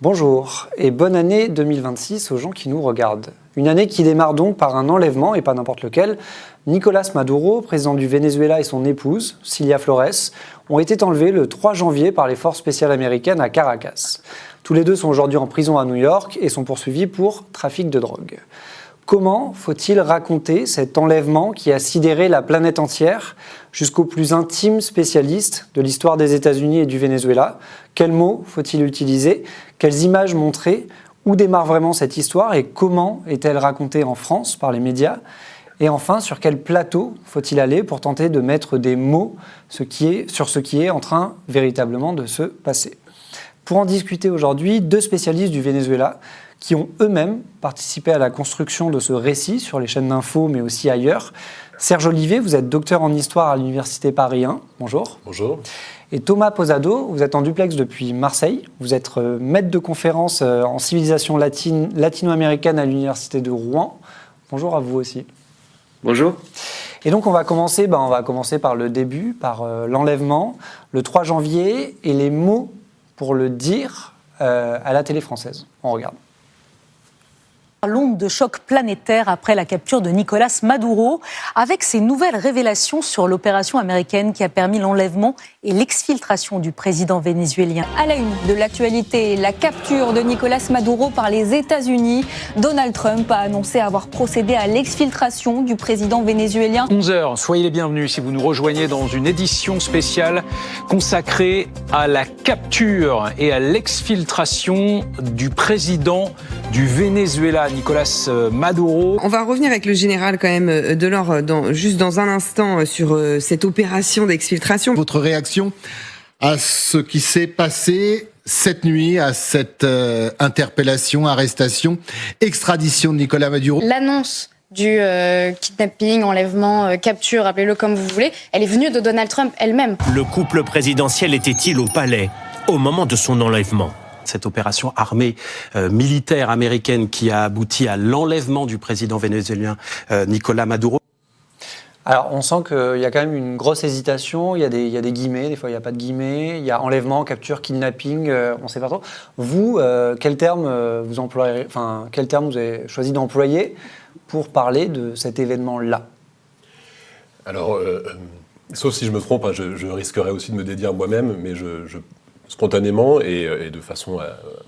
Bonjour et bonne année 2026 aux gens qui nous regardent. Une année qui démarre donc par un enlèvement, et pas n'importe lequel. Nicolás Maduro, président du Venezuela, et son épouse, Cilia Flores, ont été enlevés le 3 janvier par les forces spéciales américaines à Caracas. Tous les deux sont aujourd'hui en prison à New York et sont poursuivis pour trafic de drogue. Comment faut-il raconter cet enlèvement qui a sidéré la planète entière jusqu'aux plus intimes spécialistes de l'histoire des États-Unis et du Venezuela? Quels mots faut-il utiliser? Quelles images montrer? Où démarre vraiment cette histoire et comment est-elle racontée en France par les médias? Et enfin, sur quel plateau faut-il aller pour tenter de mettre des mots sur ce qui est en train véritablement de se passer? Pour en discuter aujourd'hui, deux spécialistes du Venezuela qui ont eux-mêmes participé à la construction de ce récit sur les chaînes d'infos, mais aussi ailleurs. Serge Olivier, vous êtes docteur en histoire à l'Université Paris 1. Bonjour. Bonjour. Et Thomas Posado, vous êtes en duplex depuis Marseille. Vous êtes maître de conférence en civilisation latino-américaine à l'Université de Rouen. Bonjour à vous aussi. Bonjour. Et donc on va commencer par le début, par l'enlèvement, le 3 janvier, et les mots pour le dire à la télé française. On regarde. L'onde de choc planétaire après la capture de Nicolás Maduro, avec ces nouvelles révélations sur l'opération américaine qui a permis l'enlèvement et l'exfiltration du président vénézuélien. À la une de l'actualité, la capture de Nicolás Maduro par les États-Unis. Donald Trump a annoncé avoir procédé à l'exfiltration du président vénézuélien. 11h, soyez les bienvenus si vous nous rejoignez dans une édition spéciale consacrée à la capture et à l'exfiltration du président du Venezuela, Nicolás Maduro. On va revenir avec le général quand même Delors juste dans un instant sur cette opération d'exfiltration. Votre réaction à ce qui s'est passé cette nuit, à cette interpellation, arrestation, extradition de Nicolás Maduro? L'annonce du kidnapping, enlèvement, capture, appelez-le comme vous voulez, elle est venue de Donald Trump elle-même. Le couple présidentiel était-il au palais au moment de son enlèvement? Cette opération armée militaire américaine qui a abouti à l'enlèvement du président vénézuélien Nicolás Maduro. Alors, on sent qu'il y a quand même une grosse hésitation, il y a des guillemets, des fois il n'y a pas de guillemets, il y a enlèvement, capture, kidnapping, on ne sait pas trop. Vous, quel terme vous employez, quel terme vous avez choisi d'employer pour parler de cet événement-là? Alors, sauf si je me trompe, je risquerais aussi de me dédire moi-même, mais spontanément et de façon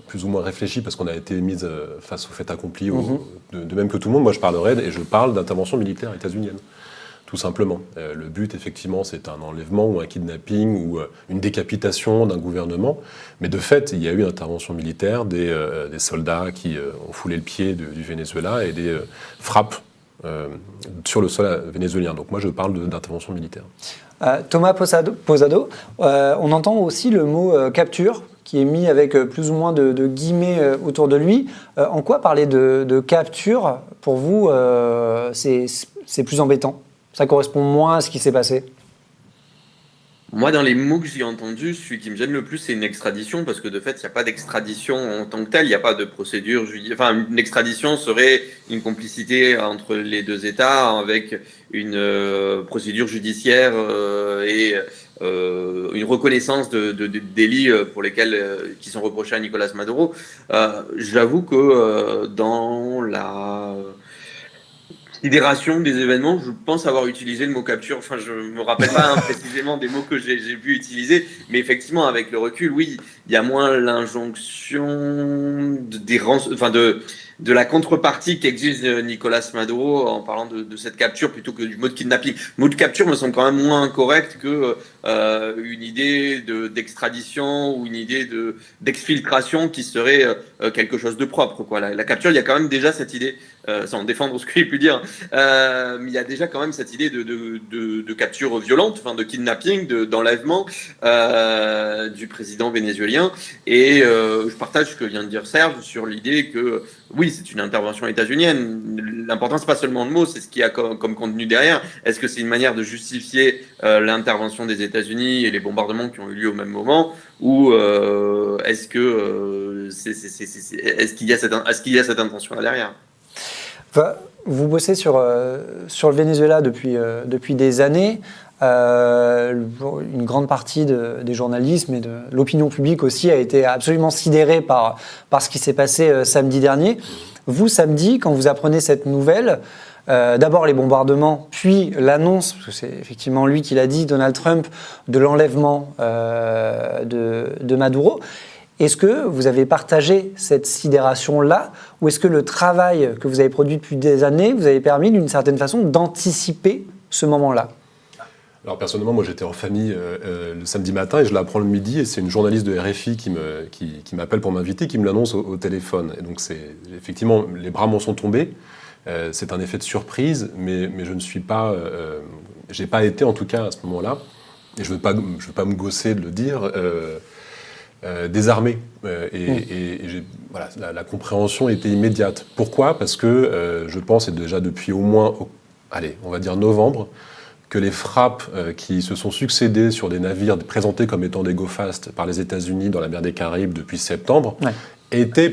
plus ou moins réfléchie, parce qu'on a été mise face au fait accompli, de même que tout le monde, moi je parlerai et je parle d'intervention militaire états-unienne, tout simplement. Le but, effectivement, c'est un enlèvement ou un kidnapping ou une décapitation d'un gouvernement, mais de fait, il y a eu intervention militaire, des soldats qui ont foulé le pied du Venezuela et des frappes sur le sol vénézuélien. Donc moi, je parle d'intervention militaire. Thomas Posado, on entend aussi le mot capture qui est mis avec plus ou moins de guillemets autour de lui. En quoi parler de capture, pour vous, c'est plus embêtant? Ça correspond moins à ce qui s'est passé? Moi, dans les mots que j'ai entendus, celui qui me gêne le plus, c'est une extradition, parce que de fait, il n'y a pas d'extradition en tant que telle, il n'y a pas de procédure judiciaire. Enfin, une extradition serait une complicité entre les deux États avec une procédure judiciaire et une reconnaissance de délits pour lesquels qui sont reprochés à Nicolás Maduro. J'avoue que dans la sidération des événements, je pense avoir utilisé le mot capture. Enfin, je me rappelle pas précisément des mots que j'ai pu utiliser, mais effectivement, avec le recul, oui, il y a moins l'injonction de la contrepartie qu'exige Nicolás Maduro en parlant de cette capture plutôt que du mot de kidnapping. Le mot de capture me semble quand même moins correct que une idée d'extradition ou une idée d'exfiltration qui serait quelque chose de propre, quoi. La capture, il y a quand même déjà cette idée, sans défendre ce que j'ai pu dire, mais il y a déjà quand même cette idée de capture violente, de kidnapping, d'enlèvement du président vénézuélien. Et je partage ce que vient de dire Serge sur l'idée que oui, c'est une intervention états-unienne. L'important, c'est pas seulement le mot, c'est ce qu'il y a comme contenu derrière. Est-ce que c'est une manière de justifier l'intervention des États-Unis et les bombardements qui ont eu lieu au même moment, ou est-ce qu'il y a cette intention là derrière? Vous bossez sur le Venezuela depuis des années. Une grande partie des journalistes, mais de l'opinion publique aussi, a été absolument sidérée par ce qui s'est passé samedi dernier. Vous, samedi, quand vous apprenez cette nouvelle, d'abord les bombardements, puis l'annonce, parce que c'est effectivement lui qui l'a dit, Donald Trump, de l'enlèvement de Maduro. Est-ce que vous avez partagé cette sidération-là, ou est-ce que le travail que vous avez produit depuis des années vous avez permis d'une certaine façon d'anticiper ce moment-là ? Alors personnellement, moi j'étais en famille le samedi matin et je l'apprends le midi et c'est une journaliste de RFI qui m'appelle pour m'inviter, qui me l'annonce au téléphone. Et donc c'est effectivement, les bras m'en sont tombés. C'est un effet de surprise, mais je ne suis pas, j'ai pas été en tout cas à ce moment-là, et je veux pas me gausser de le dire, désarmé. Voilà, la compréhension était immédiate. Pourquoi ? Parce que je pense, et déjà depuis au moins, on va dire novembre, que les frappes qui se sont succédées sur des navires présentés comme étant des go-fast par les États-Unis dans la mer des Caraïbes depuis septembre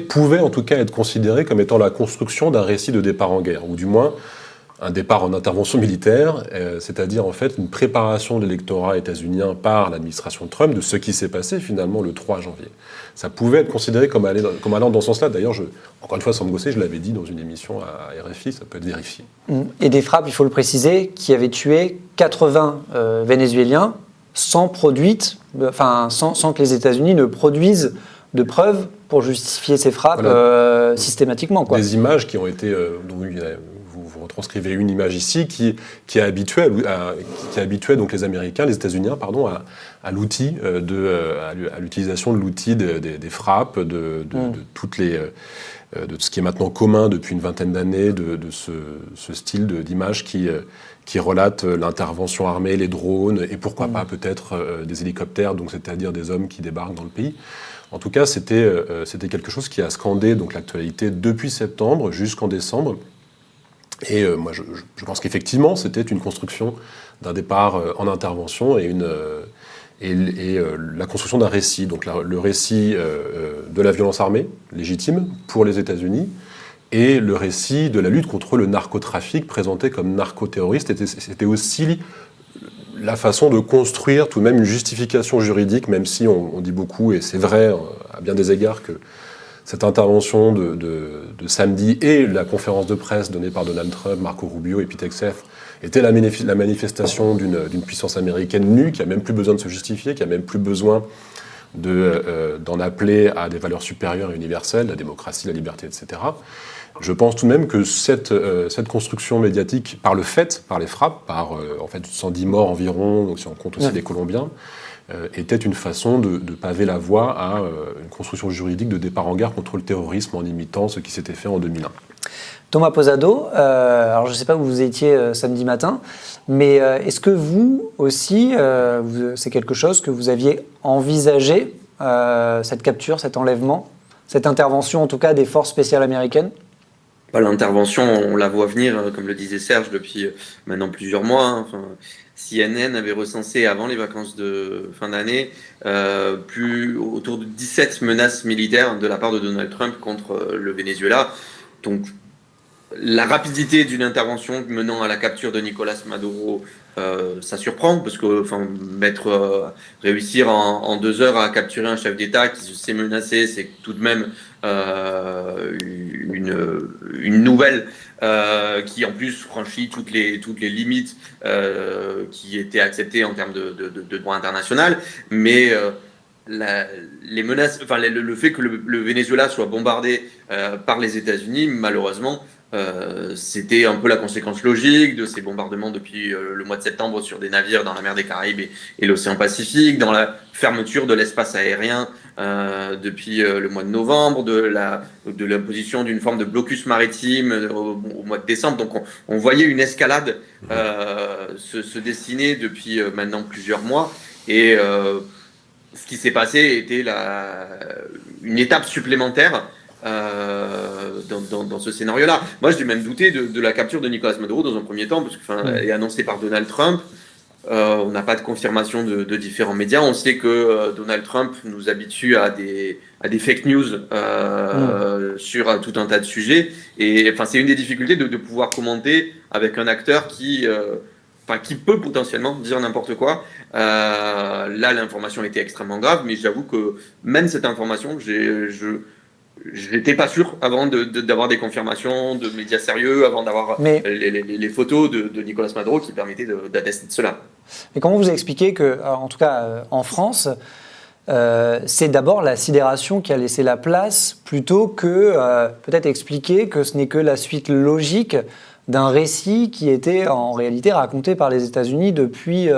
pouvaient en tout cas être considérées comme étant la construction d'un récit de départ en guerre, ou du moins un départ en intervention militaire, c'est-à-dire en fait une préparation de l'électorat états-unien par l'administration Trump de ce qui s'est passé finalement le 3 janvier. Ça pouvait être considéré comme allant dans ce sens-là. D'ailleurs, encore une fois, sans me gausser, je l'avais dit dans une émission à RFI, ça peut être vérifié. Et des frappes, il faut le préciser, qui avaient tué 80 Vénézuéliens sans que les États-Unis ne produisent de preuves pour justifier ces frappes systématiquement. Des images qui ont été... vous retranscrivez une image ici qui habituait donc les Américains, les États-Uniens, pardon, à l'outil à l'utilisation de l'outil des frappes, de ce qui est maintenant commun depuis une vingtaine d'années, de ce style d'image qui relate l'intervention armée, les drones et pourquoi pas peut-être des hélicoptères, donc c'est-à-dire des hommes qui débarquent dans le pays. En tout cas, c'était quelque chose qui a scandé donc l'actualité depuis septembre jusqu'en décembre. Et moi, je pense qu'effectivement, c'était une construction d'un départ en intervention et la construction d'un récit. Donc le récit de la violence armée légitime pour les États-Unis et le récit de la lutte contre le narcotrafic présenté comme narcoterroriste. C'était aussi la façon de construire tout de même une justification juridique, même si on dit beaucoup, et c'est vrai à bien des égards, que cette intervention de samedi et la conférence de presse donnée par Donald Trump, Marco Rubio et Pete Hegseth était la manifestation d'une puissance américaine nue, qui n'a même plus besoin de se justifier, qui n'a même plus besoin d'en appeler à des valeurs supérieures et universelles, la démocratie, la liberté, etc. Je pense tout de même que cette construction médiatique, par les frappes, par en fait 110 morts environ, donc si on compte aussi les Colombiens, était une façon de paver la voie à une construction juridique de départ en guerre contre le terrorisme en imitant ce qui s'était fait en 2001. Thomas Posado, alors je ne sais pas où vous étiez samedi matin, mais est-ce que vous aussi, c'est quelque chose que vous aviez envisagé, cette capture, cet enlèvement, cette intervention en tout cas des forces spéciales américaines ? L'intervention, on la voit venir, comme le disait Serge, depuis maintenant plusieurs mois. CNN avait recensé avant les vacances de fin d'année autour de 17 menaces militaires de la part de Donald Trump contre le Venezuela. Donc la rapidité d'une intervention menant à la capture de Nicolas Maduro, ça surprend, parce que réussir en 2 heures à capturer un chef d'État qui se sait menacé, c'est tout de même une nouvelle qui en plus franchit toutes les limites qui étaient acceptées en termes de droit international, mais les menaces, le fait que le Venezuela soit bombardé par les États-Unis, malheureusement, c'était un peu la conséquence logique de ces bombardements depuis le mois de septembre sur des navires dans la mer des Caraïbes et l'océan Pacifique, dans la fermeture de l'espace aérien depuis le mois de novembre, de l'imposition d'une forme de blocus maritime au mois de décembre. Donc on voyait une escalade se dessiner depuis maintenant plusieurs mois, et ce qui s'est passé était une étape supplémentaire dans ce scénario-là. Moi, j'ai même douté de la capture de Nicolas Maduro dans un premier temps, parce qu'elle est annoncée par Donald Trump. On n'a pas de confirmation de différents médias. On sait que Donald Trump nous habitue à des fake news sur tout un tas de sujets. Et enfin, c'est une des difficultés de pouvoir commenter avec un acteur qui peut potentiellement dire n'importe quoi. Là, l'information était extrêmement grave, mais j'avoue que même cette information, j'étais pas sûr avant d'avoir des confirmations de médias sérieux, avant d'avoir les photos de Nicolas Maduro qui permettaient d'attester de cela. Mais comment vous expliquez que, en tout cas en France, c'est d'abord la sidération qui a laissé la place plutôt que peut-être expliquer que ce n'est que la suite logique d'un récit qui était en réalité raconté par les États-Unis depuis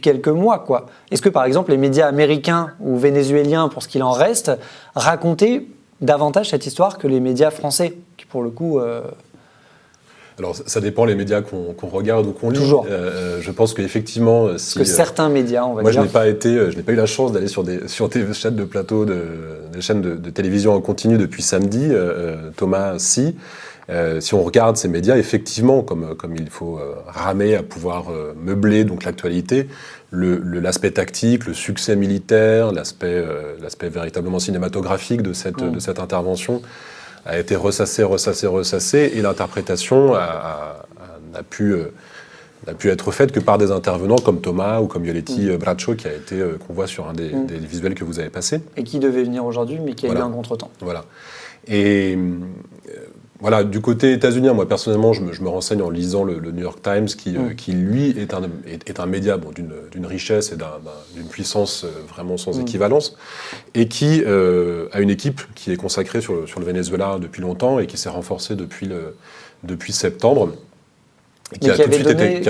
quelques mois, quoi. Est-ce que par exemple les médias américains ou vénézuéliens, pour ce qu'il en reste, racontaient davantage cette histoire que les médias français, qui pour le coup... Alors ça dépend les médias qu'on regarde ou qu'on lit. Toujours. Je pense qu'effectivement... Parce que certains médias, on va dire... Moi je n'ai pas eu la chance d'aller sur des chaînes de plateau, des chaînes de télévision en continu depuis samedi. Thomas, si on regarde ces médias, effectivement, comme il faut ramer à pouvoir meubler donc l'actualité, l'aspect tactique, le succès militaire, l'aspect véritablement cinématographique de cette intervention a été ressassé, et l'interprétation n'a pu être faite que par des intervenants comme Thomas ou comme Yoletti Bracho, qu'on voit sur un des visuels que vous avez passé. Et qui devait venir aujourd'hui, mais qui a eu un contretemps. Voilà. Et voilà, du côté états-unien, moi personnellement, je me renseigne en lisant le New York Times, qui lui est un média d'une richesse et d'une puissance vraiment sans équivalence, et qui a une équipe qui est consacrée sur le Venezuela depuis longtemps et qui s'est renforcée depuis septembre. Et qui avait donné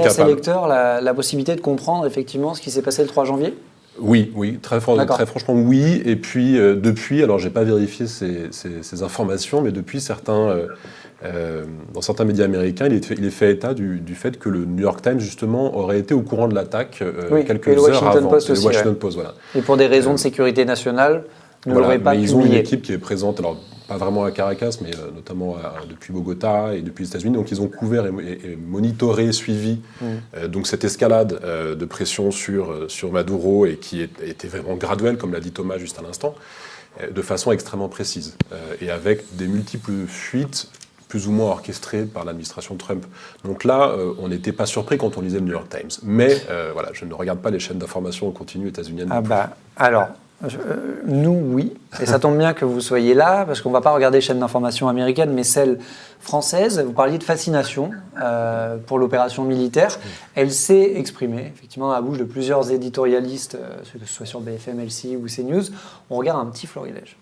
à ses lecteurs la possibilité de comprendre effectivement ce qui s'est passé le 3 janvier ? Oui, très franchement oui. Et puis depuis, alors j'ai pas vérifié ces informations, mais depuis dans certains médias américains, il est fait état du fait que le New York Times justement aurait été au courant de l'attaque quelques heures avant. Le Washington Post, voilà. Et pour des raisons de sécurité nationale, ne l'aurait pas publié. Ils ont une équipe qui est présente, alors pas vraiment à Caracas, mais notamment depuis Bogota et depuis les États-Unis. Donc ils ont couvert et monitoré, suivi donc cette escalade de pression sur Maduro, et qui était vraiment graduelle, comme l'a dit Thomas juste à l'instant, de façon extrêmement précise, et avec des multiples fuites plus ou moins orchestrées par l'administration Trump. Donc là, on n'était pas surpris quand on lisait le New York Times. Mais voilà, je ne regarde pas les chaînes d'information continues états-uniennes. Alors... nous, oui. Et ça tombe bien que vous soyez là, parce qu'on ne va pas regarder les chaînes d'information américaines, mais celles françaises. Vous parliez de fascination pour l'opération militaire. Elle s'est exprimée, effectivement, à la bouche de plusieurs éditorialistes, que ce soit sur BFM, LCI ou CNews. On regarde un petit florilège.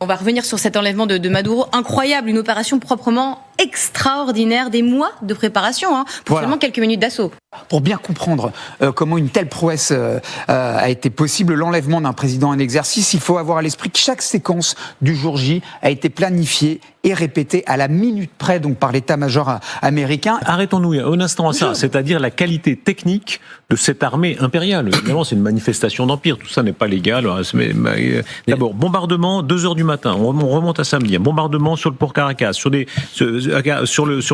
On va revenir sur cet enlèvement de Maduro. Incroyable, une opération proprement extraordinaire, des mois de préparation, pour seulement quelques minutes d'assaut. Pour bien comprendre comment une telle prouesse a été possible, l'enlèvement d'un président en exercice, il faut avoir à l'esprit que chaque séquence du jour J a été planifiée et répétée à la minute près, donc par l'état-major américain. Arrêtons-nous un instant à ça, c'est-à-dire la qualité technique de cette armée impériale. Évidemment, c'est une manifestation d'empire, tout ça n'est pas légal. D'abord, bombardement, 2h du matin, on remonte à samedi, un bombardement sur le port Caracas, sur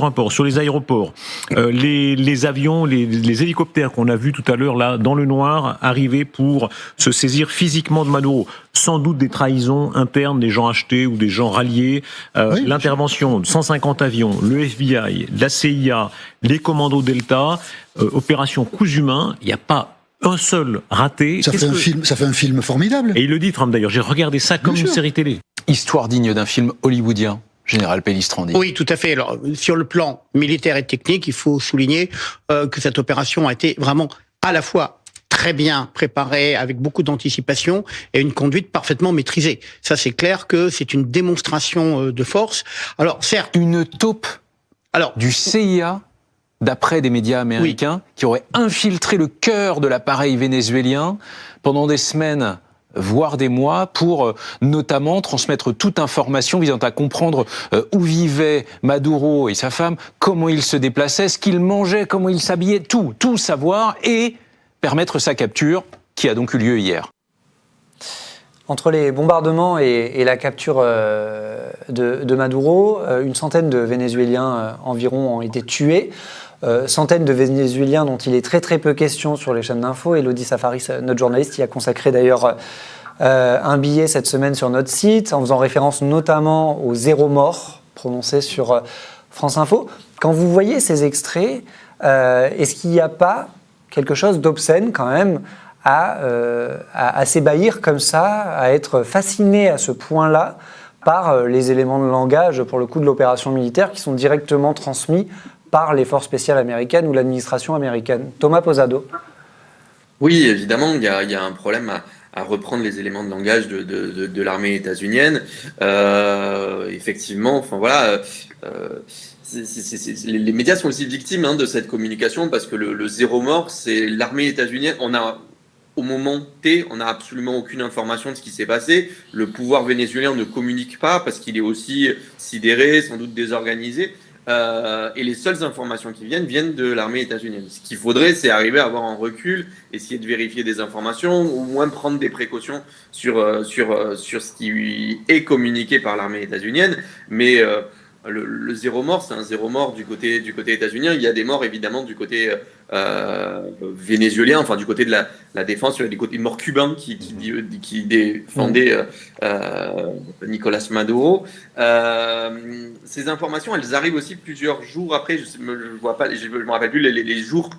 un port, sur les aéroports, les avions, les hélicoptères qu'on a vus tout à l'heure là dans le noir arriver pour se saisir physiquement de Maduro. Sans doute des trahisons internes, des gens achetés ou des gens ralliés. L'intervention de 150 avions, le FBI, la CIA, les commandos Delta, opération Cousumain, il n'y a pas un seul raté. Ça fait un film formidable. Et il le dit, Trump d'ailleurs, j'ai regardé ça comme une série télé. Histoire digne d'un film hollywoodien. Général Pellistrandi. Oui, tout à fait. Alors, sur le plan militaire et technique, il faut souligner que cette opération a été vraiment à la fois très bien préparée, avec beaucoup d'anticipation, et une conduite parfaitement maîtrisée. Ça, c'est clair que c'est une démonstration de force. Alors, certes... Une taupe du CIA, d'après des médias américains, qui aurait infiltré le cœur de l'appareil vénézuélien pendant des semaines, voire des mois, pour notamment transmettre toute information visant à comprendre où vivait Maduro et sa femme, comment il se déplaçait, ce qu'il mangeait, comment il s'habillait, tout savoir, et permettre sa capture, qui a donc eu lieu hier. Entre les bombardements et la capture de Maduro, une centaine de Vénézuéliens environ ont été tués. centaines de Vénézuéliens dont il est très très peu question sur les chaînes d'infos. Elodie Safaris, notre journaliste, y a consacré d'ailleurs un billet cette semaine sur notre site, en faisant référence notamment au 0 mort prononcé sur France Info. Quand vous voyez ces extraits, est-ce qu'il n'y a pas quelque chose d'obscène quand même à s'ébahir comme ça, à être fasciné à ce point-là par les éléments de langage, pour le coup, de l'opération militaire, qui sont directement transmis par les forces spéciales américaines ou l'administration américaine? Thomas Posado. Oui, évidemment, il y a un problème à reprendre les éléments de langage de l'armée états-unienne. Effectivement, enfin voilà, les médias sont aussi victimes de cette communication, parce que le 0 mort, c'est l'armée états-unienne. Au moment T, on n'a absolument aucune information de ce qui s'est passé. Le pouvoir vénézuélien ne communique pas parce qu'il est aussi sidéré, sans doute désorganisé. Et les seules informations qui viennent de l'armée états-unienne. Ce qu'il faudrait, c'est arriver à avoir un recul, essayer de vérifier des informations, ou au moins prendre des précautions sur ce qui est communiqué par l'armée états-unienne. Mais le 0 mort, c'est un 0 mort du côté états-unien. Il y a des morts évidemment du côté vénézuélien, enfin du côté de la défense, il y a des côtés morts cubains qui défendaient Nicolas Maduro. Ces informations, elles arrivent aussi plusieurs jours après. Je me rappelle plus les jours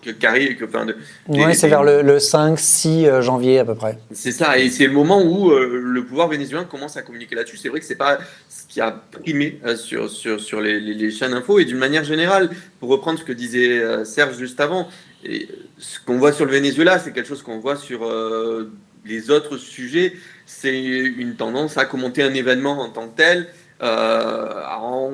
Oui, c'est vers le 5-6 janvier à peu près. C'est ça, et c'est le moment où le pouvoir vénézuélien commence à communiquer là-dessus. C'est vrai que c'est pas ce qui a primé sur les chaînes info, et d'une manière générale, pour reprendre ce que disait Serge juste avant, et ce qu'on voit sur le Venezuela, c'est quelque chose qu'on voit sur les autres sujets. C'est une tendance à commenter un événement en tant que tel, en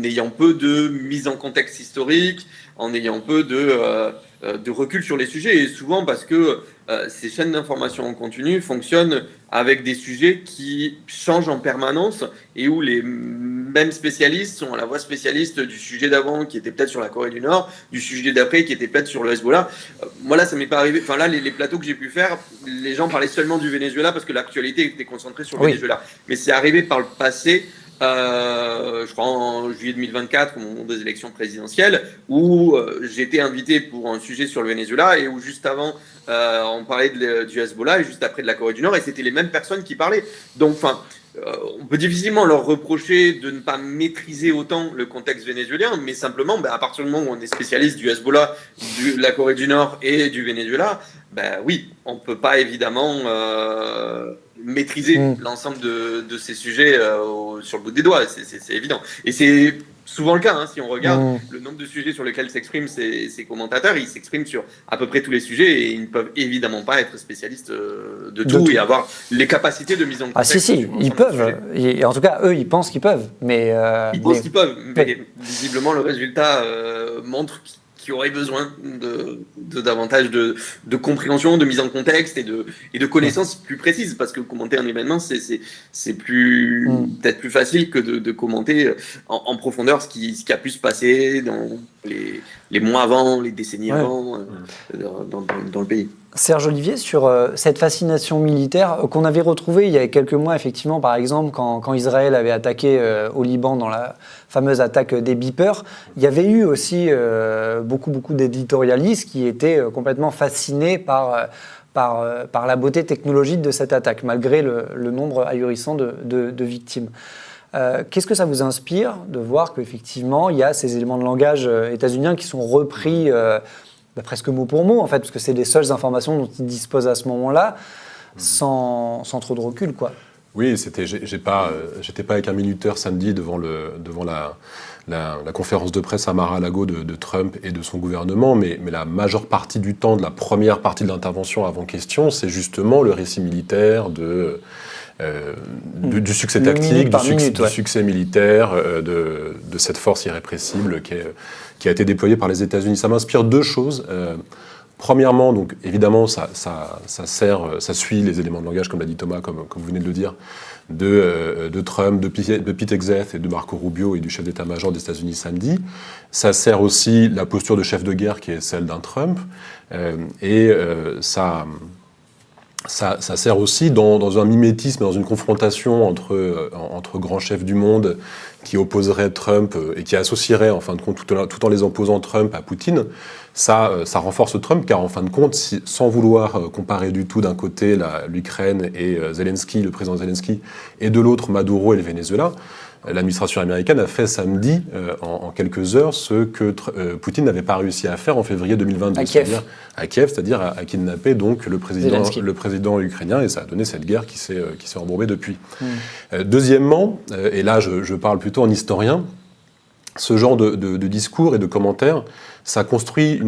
ayant peu de mise en contexte historique, en ayant peu de recul sur les sujets, et souvent parce que ces chaînes d'information en continu fonctionnent avec des sujets qui changent en permanence, et où les mêmes spécialistes sont à la fois spécialistes du sujet d'avant qui était peut-être sur la Corée du Nord, du sujet d'après qui était peut-être sur le Hezbollah. Moi là, ça m'est pas arrivé. Enfin là, les plateaux que j'ai pu faire, les gens parlaient seulement du Venezuela parce que l'actualité était concentrée sur le Venezuela. Mais c'est arrivé par le passé. Je crois en juillet 2024, au moment des élections présidentielles, où j'ai été invité pour un sujet sur le Venezuela, et où juste avant on parlait du Hezbollah, et juste après de la Corée du Nord, et c'était les mêmes personnes qui parlaient. Donc, enfin, on peut difficilement leur reprocher de ne pas maîtriser autant le contexte vénézuélien, mais simplement, à partir du moment où on est spécialiste du Hezbollah, de la Corée du Nord et du Venezuela, oui, on ne peut pas évidemment maîtriser l'ensemble de ces sujets sur le bout des doigts, c'est évident. Et c'est souvent le cas, si on regarde le nombre de sujets sur lesquels s'expriment ces commentateurs, ils s'expriment sur à peu près tous les sujets, et ils ne peuvent évidemment pas être spécialistes de tout et avoir les capacités de mise en contexte. Ah si, ils peuvent. Et en tout cas, eux, ils pensent qu'ils peuvent. Ils pensent qu'ils peuvent, mais visiblement, le résultat montre qui aurait besoin de davantage de compréhension, de mise en contexte et de connaissances plus précises, parce que commenter un événement, c'est peut-être plus facile que de commenter en profondeur ce qui a pu se passer dans les mois avant, les décennies avant, dans le pays. Serge Olivier, sur cette fascination militaire qu'on avait retrouvée il y a quelques mois, effectivement, par exemple, quand Israël avait attaqué au Liban dans la fameuse attaque des beepers, il y avait eu aussi beaucoup d'éditorialistes qui étaient complètement fascinés par la beauté technologique de cette attaque, malgré le nombre ahurissant de victimes. Qu'est-ce que ça vous inspire de voir qu'effectivement, il y a ces éléments de langage états-uniens qui sont repris presque mot pour mot, en fait, parce que c'est les seules informations dont ils disposent à ce moment-là, sans trop de recul, quoi. Oui, j'étais pas avec un minuteur samedi devant la conférence de presse à Mar-a-Lago de Trump et de son gouvernement, mais la majeure partie du temps de la première partie de l'intervention avant question, c'est justement le récit militaire du succès tactique, du succès militaire, de cette force irrépressible qui a été déployée par les États-Unis. Ça m'inspire deux choses. Premièrement, donc évidemment, ça suit les éléments de langage, comme l'a dit Thomas, comme vous venez de le dire, de Trump, de Pete Hegseth et de Marco Rubio et du chef d'état-major des États-Unis samedi. Ça sert aussi la posture de chef de guerre qui est celle d'un Trump, et ça ça sert aussi dans un mimétisme, dans une confrontation entre grands chefs du monde qui opposeraient Trump et qui associeraient, en fin de compte, tout en les opposant Trump à Poutine. Ça renforce Trump, car en fin de compte, sans vouloir comparer du tout d'un côté l'Ukraine et Zelensky, le président Zelensky, et de l'autre Maduro et le Venezuela, l'administration américaine a fait samedi, en quelques heures, ce que Poutine n'avait pas réussi à faire en février 2022. À Kiev, c'est-à-dire à kidnapper donc le président ukrainien, et ça a donné cette guerre qui s'est embourbée depuis. Deuxièmement, et là je parle plutôt en historien, ce genre de discours et de commentaires, ça construit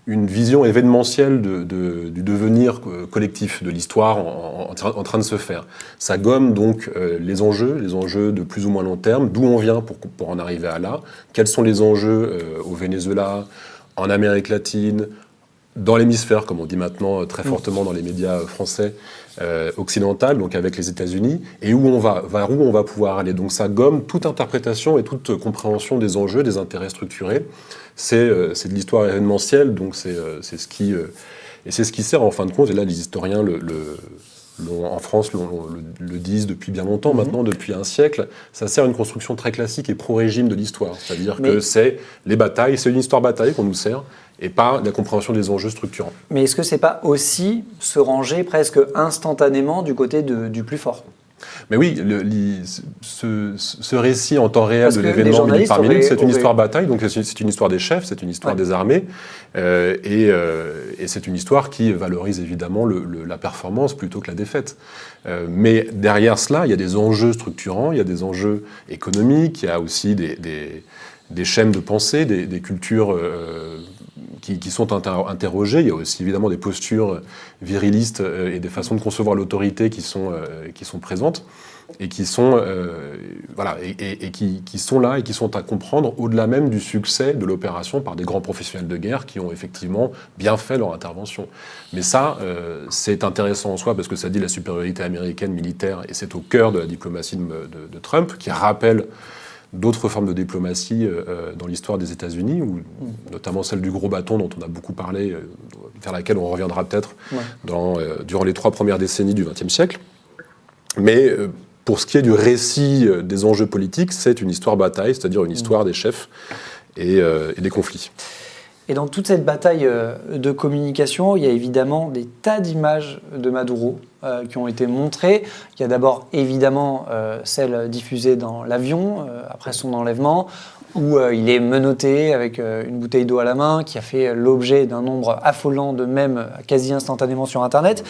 une vision événementielle du devenir collectif de l'histoire en train de se faire. Ça gomme donc les enjeux de plus ou moins long terme, d'où on vient pour en arriver à là, quels sont les enjeux au Venezuela, en Amérique latine, dans l'hémisphère, comme on dit maintenant très fortement dans les médias français, occidental, donc avec les États-Unis, et vers où on va pouvoir aller. Donc ça gomme toute interprétation et toute compréhension des enjeux, des intérêts structurés. C'est de l'histoire événementielle, donc c'est ce qui sert en fin de compte, et là les historiens en France le disent depuis bien longtemps, maintenant depuis un siècle, ça sert à une construction très classique et pro-régime de l'histoire. C'est-à-dire que c'est les batailles, c'est une histoire bataille qu'on nous sert, et pas la compréhension des enjeux structurants. Mais est-ce que c'est pas aussi se ranger presque instantanément du côté du plus fort ? Mais oui, ce récit en temps réel de l'événement minute par minute, c'est une histoire bataille, donc c'est une histoire des chefs, c'est une histoire des armées, et c'est une histoire qui valorise évidemment la performance plutôt que la défaite. Mais derrière cela, il y a des enjeux structurants, il y a des enjeux économiques, il y a aussi des chaînes de pensée, des cultures qui sont interrogées. Il y a aussi évidemment des postures virilistes et des façons de concevoir l'autorité qui sont présentes et qui sont qui sont là et qui sont à comprendre au-delà même du succès de l'opération par des grands professionnels de guerre qui ont effectivement bien fait leur intervention. Mais ça, c'est intéressant en soi parce que ça dit la supériorité américaine militaire et c'est au cœur de la diplomatie de Trump qui rappelle d'autres formes de diplomatie dans l'histoire des États-Unis, notamment celle du gros bâton dont on a beaucoup parlé, vers laquelle on reviendra peut-être durant les 3 premières décennies du XXe siècle. Mais pour ce qui est du récit des enjeux politiques, c'est une histoire bataille, c'est-à-dire une histoire des chefs et des conflits. Et dans toute cette bataille de communication, il y a évidemment des tas d'images de Maduro qui ont été montrées. Il y a d'abord évidemment celle diffusée dans l'avion après son enlèvement, où il est menotté avec une bouteille d'eau à la main, qui a fait l'objet d'un nombre affolant de mèmes quasi instantanément sur Internet.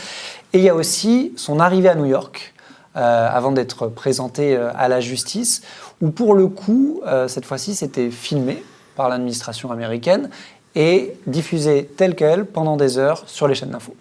Et il y a aussi son arrivée à New York, avant d'être présenté à la justice, où pour le coup, cette fois-ci, c'était filmé par l'administration américaine et diffusé tel quel pendant des heures sur les chaînes d'info.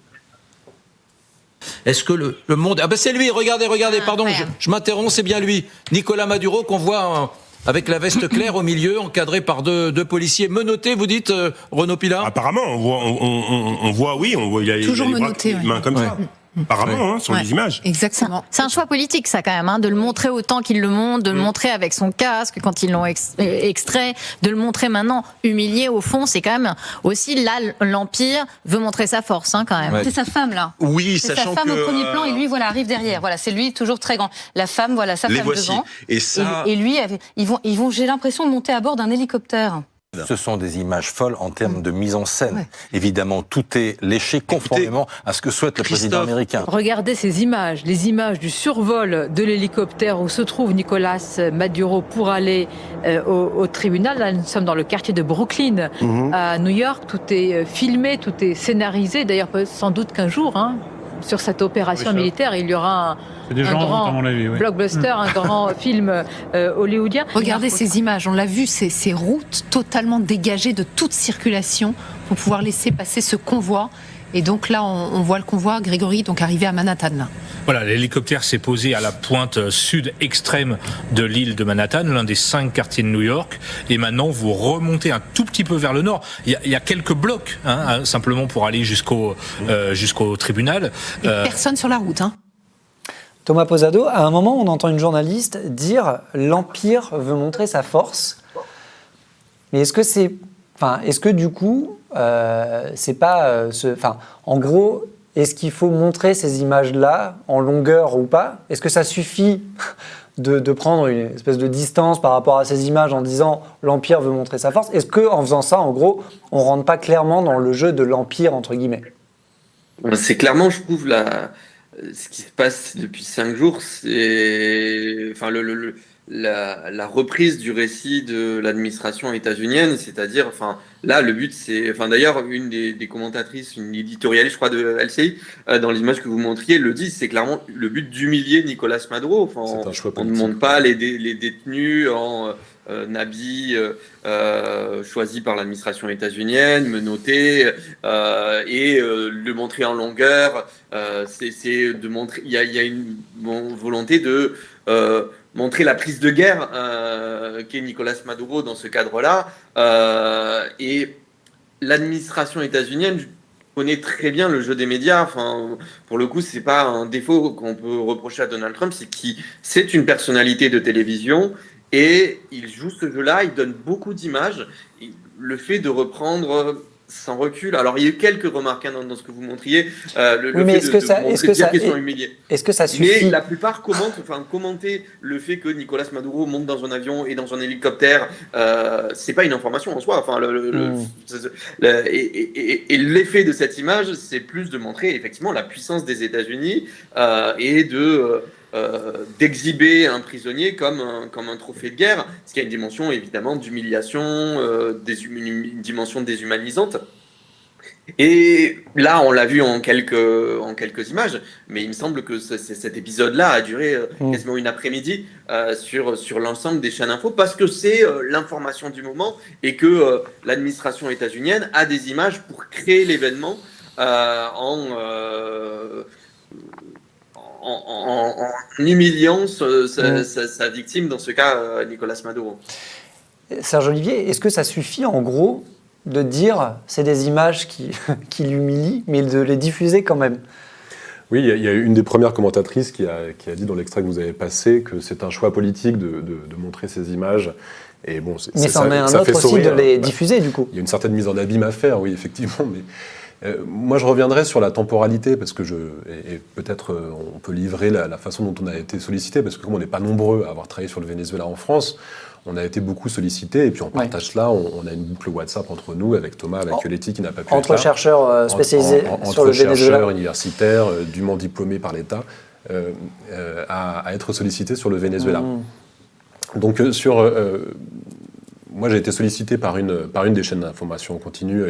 Est-ce que le monde... Ah ben c'est lui, regardez, pardon, je m'interromps, c'est bien lui. Nicolas Maduro qu'on voit avec la veste claire au milieu, encadré par deux policiers menottés, vous dites, Renaud Pilat ? Apparemment, on voit, il a toujours les mains comme ça. Apparemment, sur les images. Exactement. C'est un choix politique, ça, quand même, de le montrer autant qu'il le montre, de le montrer avec son casque quand ils l'ont extrait, de le montrer maintenant humilié. Au fond, c'est quand même aussi là, l'Empire veut montrer sa force, quand même. C'est sa femme, là. Oui, c'est sa femme au premier plan et lui, arrive derrière. Voilà, c'est lui toujours très grand. La femme, sa femme devant. Et ça. Et lui, ils vont, j'ai l'impression de monter à bord d'un hélicoptère. Ce sont des images folles en termes de mise en scène. Ouais. Évidemment, tout est léché conformément à ce que souhaite le président américain. Regardez ces images, les images du survol de l'hélicoptère où se trouve Nicolas Maduro pour aller au tribunal. Là, nous sommes dans le quartier de Brooklyn, à New York. Tout est filmé, tout est scénarisé. D'ailleurs, sans doute qu'un jour, sur cette opération militaire, il y aura un grand blockbuster, un grand film hollywoodien. Regardez ces images, on l'a vu, ces routes totalement dégagées de toute circulation pour pouvoir laisser passer ce convoi. Et donc là, on voit le convoi, Grégory, donc arrivé à Manhattan. Là. Voilà, l'hélicoptère s'est posé à la pointe sud extrême de l'île de Manhattan, l'un des 5 quartiers de New York. Et maintenant, vous remontez un tout petit peu vers le nord. Il y a quelques blocs, simplement pour aller jusqu'au tribunal. Et personne sur la route, Thomas Posado, à un moment, on entend une journaliste dire « l'Empire veut montrer sa force ». Mais est-ce que du coup, c'est pas... en gros, Est-ce qu'il faut montrer ces images-là en longueur ou pas? Est-ce que ça suffit de prendre une espèce de distance par rapport à ces images en disant l'Empire veut montrer sa force? Est-ce qu'en faisant ça, en gros, on ne rentre pas clairement dans le jeu de l'Empire, entre guillemets? C'est clairement, je trouve, ce qui se passe depuis 5 jours, c'est enfin, la reprise du récit de l'administration états-unienne, c'est-à-dire, enfin, là, le but, c'est, enfin, d'ailleurs, une des commentatrices, une éditorialiste, je crois, de LCI, dans l'image que vous montriez, le dit, c'est clairement le but d'humilier Nicolás Maduro. Enfin, on ne montre pas les détenus en habits choisis par l'administration états-unienne, menottés, et le montrer en longueur. C'est de montrer, il y a une volonté de montrer la prise de guerre qu'est Nicolás Maduro dans ce cadre-là. Et l'administration états-unienne connaît très bien le jeu des médias. Enfin, pour le coup, c'est pas un défaut qu'on peut reprocher à Donald Trump, c'est une personnalité de télévision et il joue ce jeu-là, il donne beaucoup d'images. Le fait de reprendre sans recul. Alors, il y a eu quelques remarques dans ce que vous montriez. Est-ce que ça suffit? Mais la plupart commenter le fait que Nicolás Maduro monte dans un avion et dans un hélicoptère, c'est pas une information en soi. Enfin, et l'effet de cette image, c'est plus de montrer effectivement la puissance des États-Unis et d'exhiber un prisonnier comme un trophée de guerre, ce qui a une dimension évidemment d'humiliation, une dimension déshumanisante. Et là, on l'a vu en quelques images, mais il me semble que cet épisode-là a duré quasiment une après-midi sur l'ensemble des chaînes info, parce que c'est l'information du moment et que l'administration états-unienne a des images pour créer l'événement en humiliant sa victime, dans ce cas Nicolás Maduro. Serge Olivier, est-ce que ça suffit en gros de dire c'est des images qui l'humilient, mais de les diffuser quand même? Oui, il y a une des premières commentatrices qui a dit dans l'extrait que vous avez passé que c'est un choix politique de montrer ces images. Et bon, mais ça en est un autre aussi de les diffuser, du coup. Il y a une certaine mise en abîme à faire, oui, effectivement, mais moi, je reviendrai sur la temporalité, parce que et peut-être on peut livrer la façon dont on a été sollicité, parce que comme on n'est pas nombreux à avoir travaillé sur le Venezuela en France, on a été beaucoup sollicité, et puis on partage cela, on a une boucle WhatsApp entre nous, avec Thomas, avec Letty qui n'a pas pu être là. Entre chercheurs spécialisés sur le Venezuela. Entre chercheurs universitaires, dûment diplômés par l'État, à être sollicités sur le Venezuela. Donc moi, j'ai été sollicité par une des chaînes d'information continue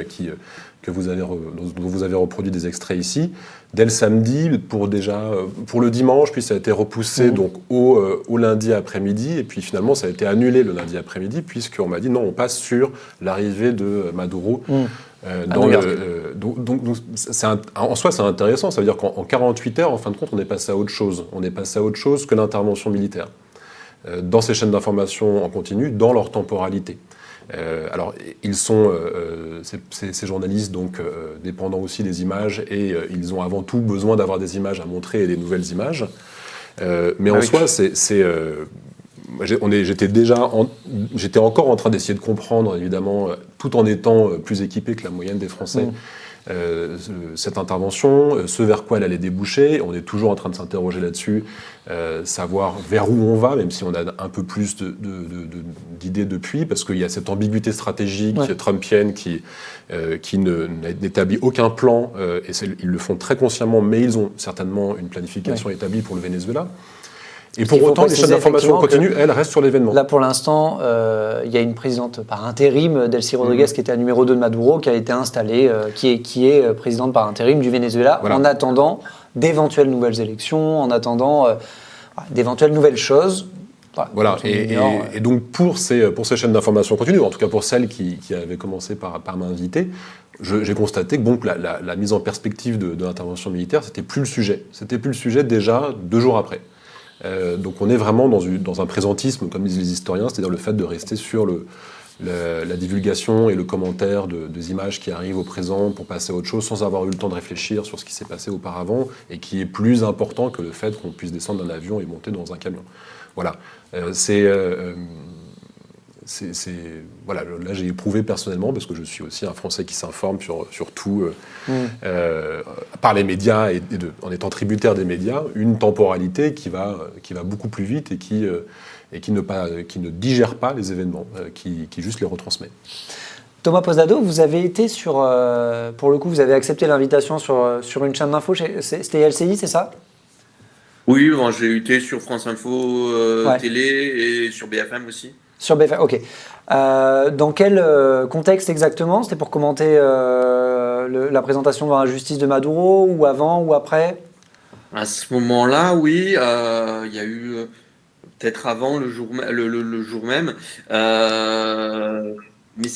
dont vous avez reproduit des extraits ici, dès le samedi, pour le dimanche, puis ça a été repoussé donc au lundi après-midi, et puis finalement, ça a été annulé le lundi après-midi, puisqu'on m'a dit non, on passe sur l'arrivée de Maduro. En soi, c'est intéressant, ça veut dire qu'en 48 heures, en fin de compte, on est passé à autre chose. On est passé à autre chose que l'intervention militaire. Dans ces chaînes d'information en continu, dans leur temporalité. Alors, ils sont, ces journalistes, donc, dépendants aussi des images, et ils ont avant tout besoin d'avoir des images à montrer et des nouvelles images. Mais en soi, j'étais encore en train d'essayer de comprendre, évidemment, tout en étant plus équipé que la moyenne des Français, cette intervention, ce vers quoi elle allait déboucher. On est toujours en train de s'interroger là-dessus, savoir vers où on va, même si on a un peu plus d'idées depuis, parce qu'il y a cette ambiguïté stratégique trumpienne qui n'établit aucun plan, et ils le font très consciemment, mais ils ont certainement une planification établie pour le Venezuela. Et pour autant, les chaînes d'information continuent, elles restent sur l'événement. Là, pour l'instant, il y a une présidente par intérim, Delcy Rodriguez, qui était à numéro 2 de Maduro, qui a été installée, qui est présidente par intérim du Venezuela, en attendant d'éventuelles nouvelles élections, en attendant d'éventuelles nouvelles choses. Voilà, et donc pour ces chaînes d'information continue, en tout cas pour celles qui avaient commencé par m'inviter, j'ai constaté que bon, la mise en perspective de l'intervention militaire, c'était plus le sujet. C'était plus le sujet déjà 2 jours après. Donc on est vraiment dans un présentisme, comme disent les historiens, c'est-à-dire le fait de rester sur la divulgation et le commentaire des images qui arrivent au présent pour passer à autre chose sans avoir eu le temps de réfléchir sur ce qui s'est passé auparavant et qui est plus important que le fait qu'on puisse descendre d'un avion et monter dans un camion. Voilà. voilà, là j'ai éprouvé personnellement, parce que je suis aussi un Français qui s'informe sur tout par les médias en étant tributaire des médias, une temporalité qui va beaucoup plus vite et qui ne digère pas les événements, qui juste les retransmet. Thomas Posadó, vous avez été pour le coup, vous avez accepté l'invitation sur une chaîne d'info, c'était LCI, c'est ça ? Oui, bon, j'ai été sur France Info Télé et sur BFM aussi. Sur BFM, ok. Dans quel contexte exactement ? C'était pour commenter la présentation devant la justice de Maduro, ou avant ou après ? À ce moment-là, oui, il y a eu peut-être avant le jour même. Mais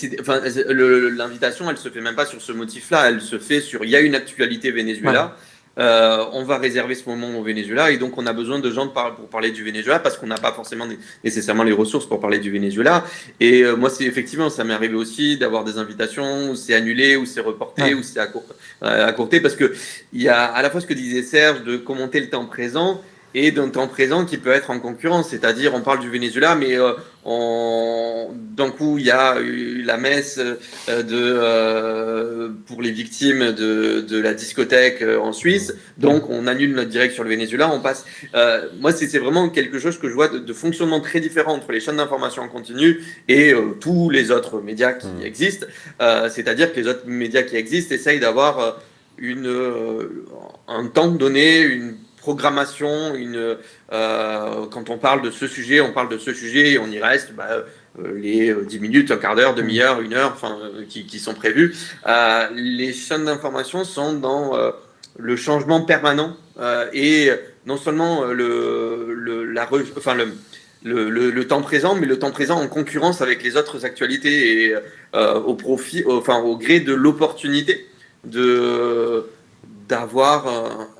l'invitation, elle se fait même pas sur ce motif-là. Elle se fait sur il y a une actualité Venezuela. On va réserver ce moment au Venezuela, et donc on a besoin de gens pour parler du Venezuela, parce qu'on n'a pas forcément nécessairement les ressources pour parler du Venezuela. Et moi, effectivement, ça m'est arrivé aussi d'avoir des invitations où c'est annulé, où c'est reporté, où c'est accourté, parce que il y a à la fois ce que disait Serge de commenter le temps présent, et d'un temps présent qui peut être en concurrence, c'est-à-dire on parle du Venezuela, mais d'un coup il y a eu la messe pour les victimes de la discothèque en Suisse, donc on annule notre direct sur le Venezuela, on passe. Moi c'est vraiment quelque chose que je vois de fonctionnement très différent entre les chaînes d'information en continu et tous les autres médias qui existent, c'est-à-dire que les autres médias qui existent essayent d'avoir un temps donné, une programmation, quand on parle de ce sujet, on parle de ce sujet et on y reste les 10 minutes, un quart d'heure, demi-heure, une heure, qui sont prévues. Les chaînes d'information sont dans le changement permanent et non seulement le temps présent, mais le temps présent en concurrence avec les autres actualités et au gré de l'opportunité d'avoir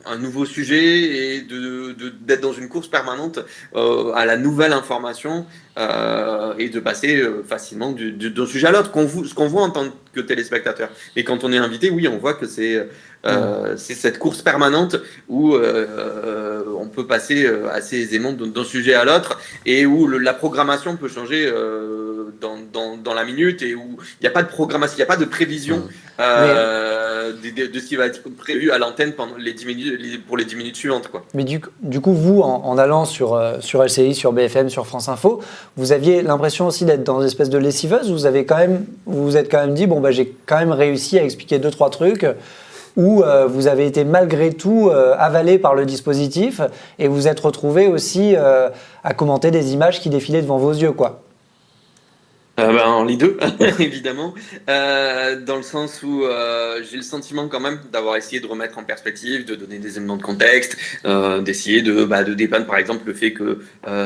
un nouveau sujet et d'être dans une course permanente à la nouvelle information et de passer facilement d'un sujet à l'autre, ce qu'on voit en tant que téléspectateur. Et quand on est invité, oui, on voit que c'est cette course permanente où on peut passer assez aisément d'un sujet à l'autre, et où la programmation peut changer dans la minute, et où il n'y a pas de programmation, il n'y a pas de prévision de ce qui va être prévu à l'antenne pendant les 10 minutes, pour les 10 minutes suivantes, quoi. Mais du coup, vous, en allant sur LCI, sur BFM, sur France Info, vous aviez l'impression aussi d'être dans une espèce de lessiveuse, vous vous êtes quand même dit, bon, j'ai quand même réussi à expliquer 2-3 trucs, où vous avez été malgré tout avalé par le dispositif, et vous êtes retrouvé aussi à commenter des images qui défilaient devant vos yeux, quoi. Les deux, évidemment, dans le sens où j'ai le sentiment quand même d'avoir essayé de remettre en perspective, de donner des éléments de contexte, d'essayer de dépeindre par exemple le fait que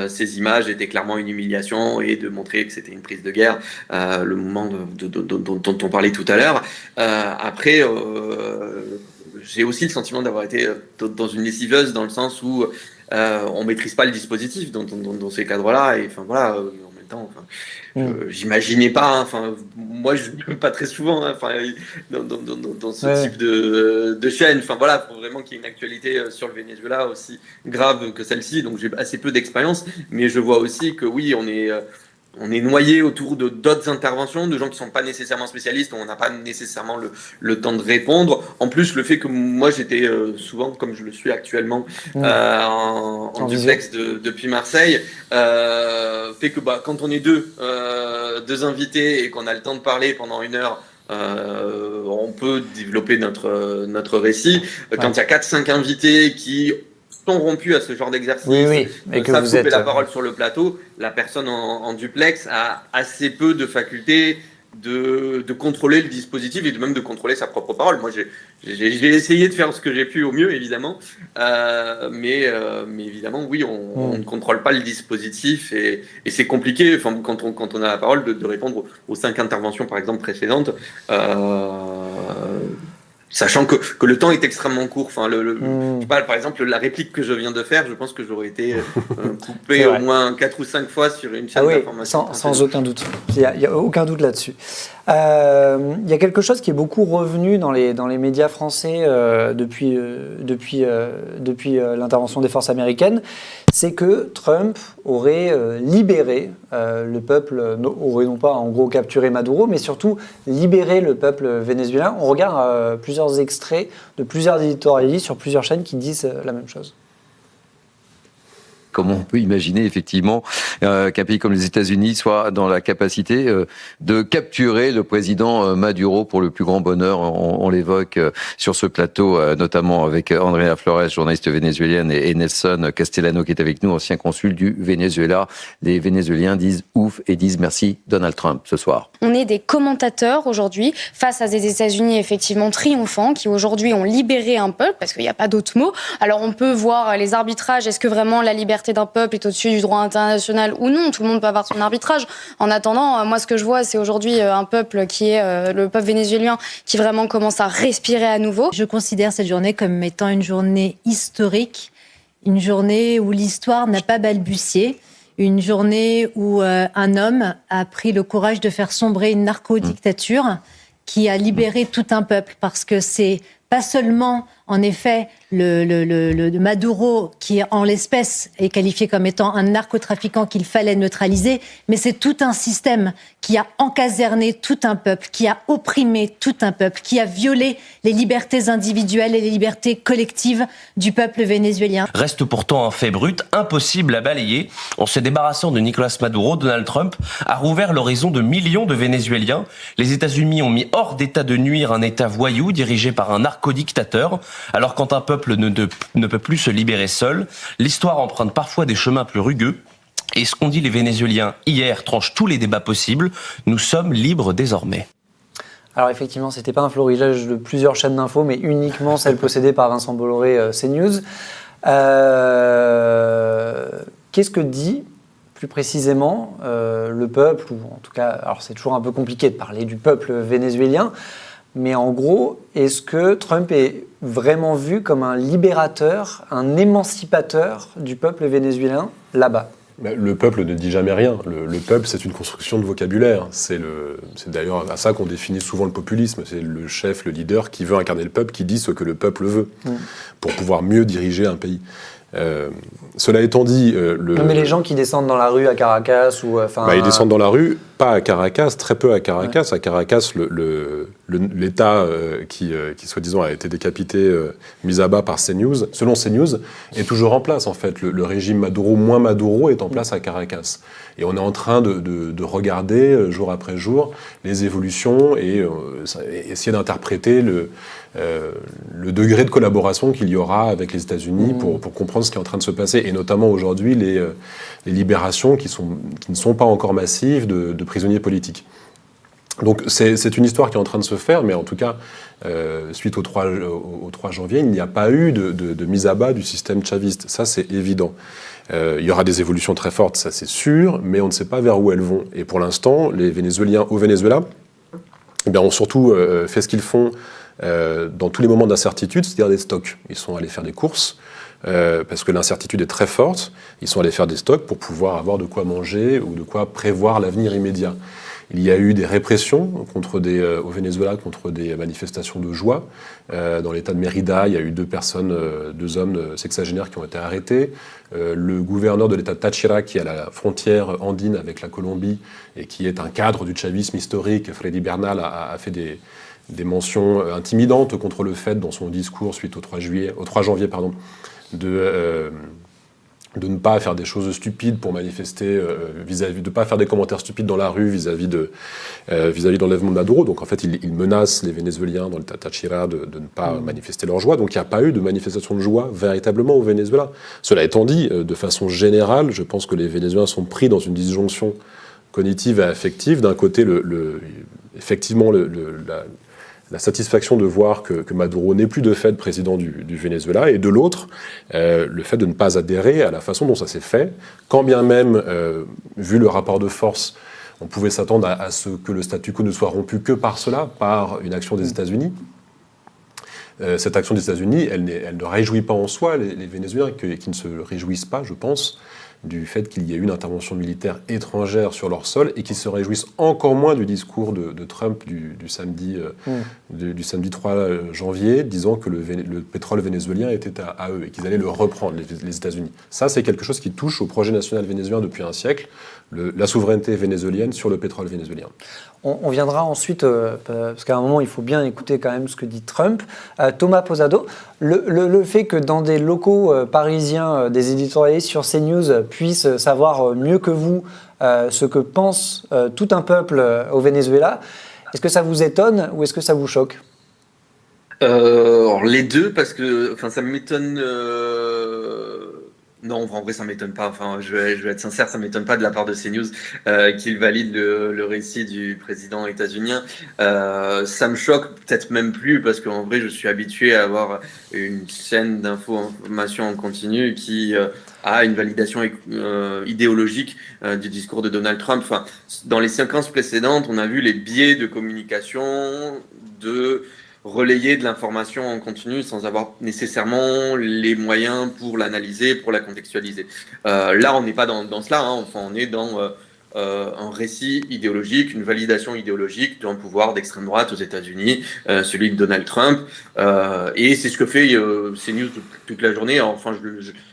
ces images étaient clairement une humiliation, et de montrer que c'était une prise de guerre, le moment dont on parlait tout à l'heure. Après, j'ai aussi le sentiment d'avoir été dans une lessiveuse, dans le sens où on maîtrise pas le dispositif dans ces cadres-là, et enfin voilà. J'imaginais pas, moi je ne pas très souvent dans ce type de chaîne, faut vraiment qu'il y ait une actualité sur le Venezuela aussi grave que celle-ci, donc j'ai assez peu d'expérience, mais je vois aussi que oui, on est noyé autour de d'autres interventions, de gens qui ne sont pas nécessairement spécialistes, on n'a pas nécessairement le temps de répondre. En plus, le fait que moi j'étais souvent, comme je le suis actuellement, en duplex depuis Marseille, fait que quand on est deux invités et qu'on a le temps de parler pendant une heure, on peut développer notre récit. Quand il y a 4-5 invités qui sont rompus à ce genre d'exercice, et que ça vous êtes la parole sur le plateau, la personne en duplex a assez peu de facultés de contrôler le dispositif, et même de contrôler sa propre parole. Moi, j'ai essayé de faire ce que j'ai pu au mieux, évidemment, mais évidemment, oui, on ne contrôle pas le dispositif, et c'est compliqué. Quand on a la parole, de répondre aux 5 interventions, par exemple, précédentes. Sachant que le temps est extrêmement court. Je sais pas, par exemple, la réplique que je viens de faire, je pense que j'aurais été coupé au moins 4 ou 5 fois sur une chaîne d'information. Sans aucun doute. Il n'y a aucun doute là-dessus. Il y a quelque chose qui est beaucoup revenu dans les médias français depuis l'intervention des forces américaines, c'est que Trump aurait libéré le peuple, aurait non pas en gros capturé Maduro, mais surtout libéré le peuple vénézuélien. On regarde plusieurs extraits de plusieurs éditorialistes sur plusieurs chaînes qui disent la même chose. Comment on peut imaginer effectivement qu'un pays comme les États-Unis soit dans la capacité de capturer le président Maduro pour le plus grand bonheur. On l'évoque sur ce plateau, notamment avec Andrea Flores, journaliste vénézuélienne, et Nelson Castellano qui est avec nous, ancien consul du Venezuela. Les Vénézuéliens disent ouf et disent merci Donald Trump ce soir. On est des commentateurs aujourd'hui face à des États-Unis effectivement triomphants qui aujourd'hui ont libéré un peuple, parce qu'il n'y a pas d'autre mot. Alors on peut voir les arbitrages, est-ce que vraiment la liberté d'un peuple est au-dessus du droit international ou non? Tout le monde peut avoir son arbitrage. En attendant, moi ce que je vois, c'est aujourd'hui un peuple qui est le peuple vénézuélien qui vraiment commence à respirer à nouveau. Je considère cette journée comme étant une journée historique, une journée où l'histoire n'a pas balbutié, une journée où un homme a pris le courage de faire sombrer une narco-dictature qui a libéré tout un peuple, parce que c'est pas seulement, en effet, le Maduro qui, en l'espèce, est qualifié comme étant un narcotrafiquant qu'il fallait neutraliser, mais c'est tout un système qui a encaserné tout un peuple, qui a opprimé tout un peuple, qui a violé les libertés individuelles et les libertés collectives du peuple vénézuélien. Reste pourtant un fait brut, impossible à balayer. En se débarrassant de Nicolás Maduro, Donald Trump a rouvert l'horizon de millions de Vénézuéliens. Les États-Unis ont mis hors d'état de nuire un État voyou dirigé par un narco-dictateur. Alors quand un peuple ne peut plus se libérer seul, l'histoire emprunte parfois des chemins plus rugueux. Et ce qu'ont dit les Vénézuéliens hier tranche tous les débats possibles. Nous sommes libres désormais. Alors effectivement, c'était pas un florilège de plusieurs chaînes d'infos, mais uniquement celle possédée par Vincent Bolloré, CNews. Qu'est-ce que dit plus précisément le peuple, ou en tout cas, alors c'est toujours un peu compliqué de parler du peuple vénézuélien, mais en gros, est-ce que Trump est vraiment vu comme un libérateur, un émancipateur du peuple vénézuélien là-bas? Le peuple ne dit jamais rien. Le peuple, c'est une construction de vocabulaire. C'est d'ailleurs à ça qu'on définit souvent le populisme. C'est le chef, le leader qui veut incarner le peuple, qui dit ce que le peuple veut pour pouvoir mieux diriger un pays. Cela étant dit... Non, mais les gens qui descendent dans la rue à Caracas ou... ils descendent dans la rue, pas à Caracas, très peu à Caracas. Ouais. À Caracas, l'État qui soi-disant a été décapité, mis à bas par CNews, selon CNews, est toujours en place en fait. Le régime Maduro, moins Maduro, est en place à Caracas. Et on est en train de regarder jour après jour les évolutions et essayer d'interpréter le degré de collaboration qu'il y aura avec les États-Unis pour comprendre ce qui est en train de se passer, et notamment aujourd'hui les libérations qui ne sont pas encore massives de prisonniers politiques. Donc c'est une histoire qui est en train de se faire, mais en tout cas, suite au 3 janvier, il n'y a pas eu de mise à bas du système chaviste. Ça, c'est évident. Il y aura des évolutions très fortes, ça c'est sûr, mais on ne sait pas vers où elles vont. Et pour l'instant, les Vénézuéliens au Venezuela ont surtout fait ce qu'ils font dans tous les moments d'incertitude, c'est-à-dire des stocks. Ils sont allés faire des courses, parce que l'incertitude est très forte. Ils sont allés faire des stocks pour pouvoir avoir de quoi manger ou de quoi prévoir l'avenir immédiat. Il y a eu des répressions au Venezuela contre des manifestations de joie. Dans l'état de Mérida, il y a eu 2 hommes sexagénaires qui ont été arrêtés. Le gouverneur de l'état de Táchira, qui est à la frontière andine avec la Colombie et qui est un cadre du chavisme historique, Freddy Bernal, a fait des mentions intimidantes contre le fait, dans son discours suite au 3 janvier, de ne pas faire des choses stupides pour manifester de ne pas faire des commentaires stupides dans la rue vis-à-vis de l'enlèvement de Maduro. Donc en fait, il menace les Vénézuéliens dans l'état de Táchira de ne pas manifester leur joie. Donc il n'y a pas eu de manifestation de joie véritablement au Venezuela. Cela étant dit, de façon générale, je pense que les Vénézuéliens sont pris dans une disjonction cognitive et affective. D'un côté, effectivement, la satisfaction de voir que Maduro n'est plus de fait président du Venezuela, et de l'autre, le fait de ne pas adhérer à la façon dont ça s'est fait, quand bien même, vu le rapport de force, on pouvait s'attendre à ce que le statu quo ne soit rompu que par cela, par une action des États-Unis. Cette action des États-Unis, elle ne réjouit pas en soi les Vénézuéliens, qui ne se réjouissent pas, je pense, du fait qu'il y ait eu une intervention militaire étrangère sur leur sol et qu'ils se réjouissent encore moins du discours de Trump du samedi 3 janvier, disant que le pétrole vénézuélien était à eux et qu'ils allaient le reprendre, les États-Unis. Ça, c'est quelque chose qui touche au projet national vénézuélien depuis un siècle, la souveraineté vénézuélienne sur le pétrole vénézuélien. On viendra ensuite, parce qu'à un moment, il faut bien écouter quand même ce que dit Trump. Thomas Posado, le fait que dans des locaux parisiens, des éditorialistes sur CNews puissent savoir mieux que vous ce que pense tout un peuple au Venezuela, est-ce que ça vous étonne ou est-ce que ça vous choque ? Les deux, parce que ça m'étonne... Non, en vrai, ça m'étonne pas. Je vais être sincère, ça m'étonne pas de la part de CNews qu'il valide le récit du président états-unien. Ça me choque peut-être même plus parce qu'en vrai, je suis habitué à avoir une chaîne d'information en continu qui a une validation idéologique du discours de Donald Trump. Dans les séquences précédentes, on a vu les biais de communication de relayer de l'information en continu sans avoir nécessairement les moyens pour l'analyser, pour la contextualiser. Là, on n'est pas dans cela, on est dans un récit idéologique, une validation idéologique d'un pouvoir d'extrême droite aux États-Unis, celui de Donald Trump, et c'est ce que fait CNews toute la journée. Alors,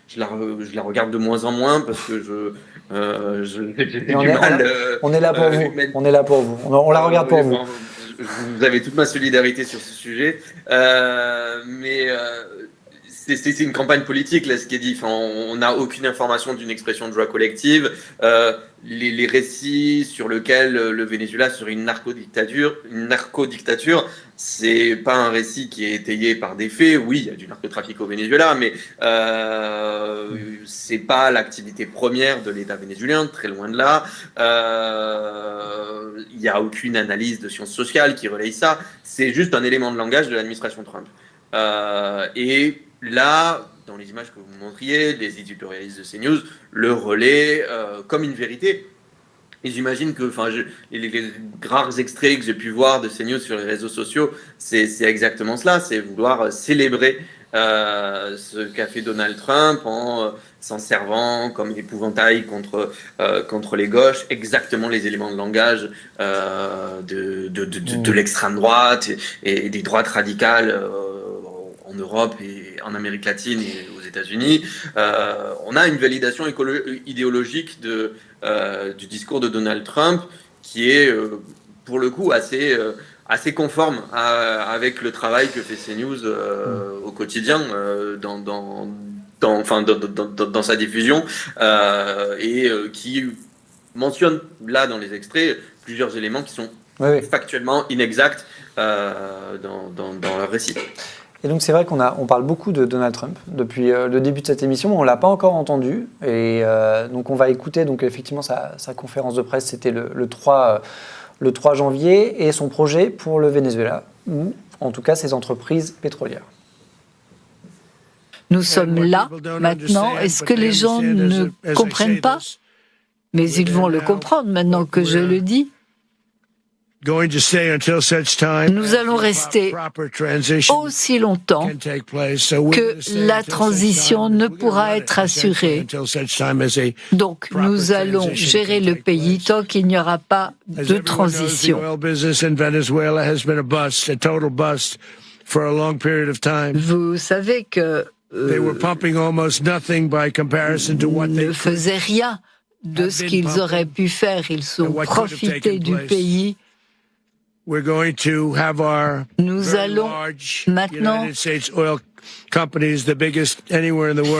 je la regarde de moins en moins parce que on est là pour vous. On est là pour vous. On la regarde pour vous. Vous avez toute ma solidarité sur ce sujet, mais c'est une campagne politique, là, ce qui est dit. On n'a aucune information d'une expression de joie collective. Les récits sur lesquels le Venezuela serait une narcodictature, c'est pas un récit qui est étayé par des faits. Oui, il y a du narcotrafic au Venezuela, mais c'est pas l'activité première de l'État vénézuélien, très loin de là. Il n'y a aucune analyse de sciences sociales qui relaye ça. C'est juste un élément de langage de l'administration Trump. Et là, dans les images que vous montriez, les éditorialistes de CNews le relaient comme une vérité. Et j'imagine que les rares extraits que j'ai pu voir de CNews sur les réseaux sociaux, c'est exactement cela, c'est vouloir célébrer ce qu'a fait Donald Trump en s'en servant comme épouvantail contre les gauches, exactement les éléments de langage de l'extrême droite et des droites radicales en Europe et en Amérique latine et aux États-Unis. On a une validation idéologique du discours de Donald Trump qui est pour le coup assez conforme avec le travail que fait CNews au quotidien dans sa diffusion et qui mentionne là dans les extraits plusieurs éléments qui sont factuellement inexacts dans leur récit. Et donc c'est vrai qu'on parle beaucoup de Donald Trump depuis le début de cette émission, mais on ne l'a pas encore entendu. Et donc on va écouter donc, effectivement sa conférence de presse, c'était le 3 janvier, et son projet pour le Venezuela, ou en tout cas ses entreprises pétrolières. Nous sommes là, maintenant. Est-ce que les gens ne comprennent pas ? Mais ils vont le comprendre maintenant que je le dis. Nous allons rester aussi longtemps que la transition ne pourra être assurée. Donc, nous allons gérer le pays tant qu'il n'y aura pas de transition. Vous savez que ne faisaient rien de ce qu'ils auraient pu faire. Ils ont profité du pays. Nous allons maintenant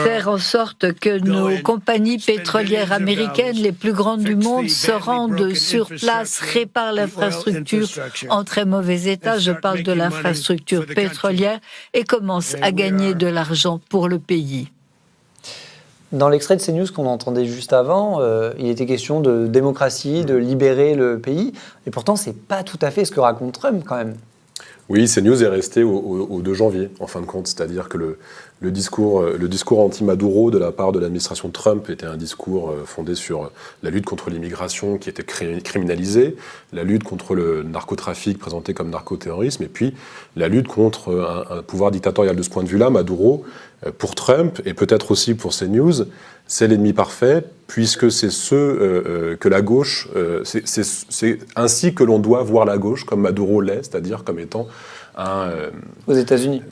faire en sorte que nos compagnies pétrolières américaines, les plus grandes du monde, se rendent sur place, réparent l'infrastructure en très mauvais état, je parle de l'infrastructure pétrolière, et commencent à gagner de l'argent pour le pays. Dans l'extrait de CNews qu'on entendait juste avant, il était question de démocratie, de libérer le pays. Et pourtant, ce n'est pas tout à fait ce que raconte Trump, quand même. Oui, CNews est resté au 2 janvier, en fin de compte. C'est-à-dire que le discours anti-Maduro de la part de l'administration Trump était un discours fondé sur la lutte contre l'immigration qui était criminalisée, la lutte contre le narcotrafic présenté comme narcoterrorisme, et puis la lutte contre un pouvoir dictatorial. De ce point de vue-là, Maduro, pour Trump, et peut-être aussi pour CNews, c'est l'ennemi parfait, puisque c'est ceux que la gauche, c'est ainsi que l'on doit voir la gauche, comme Maduro l'est, c'est-à-dire comme étant aux États-Unis.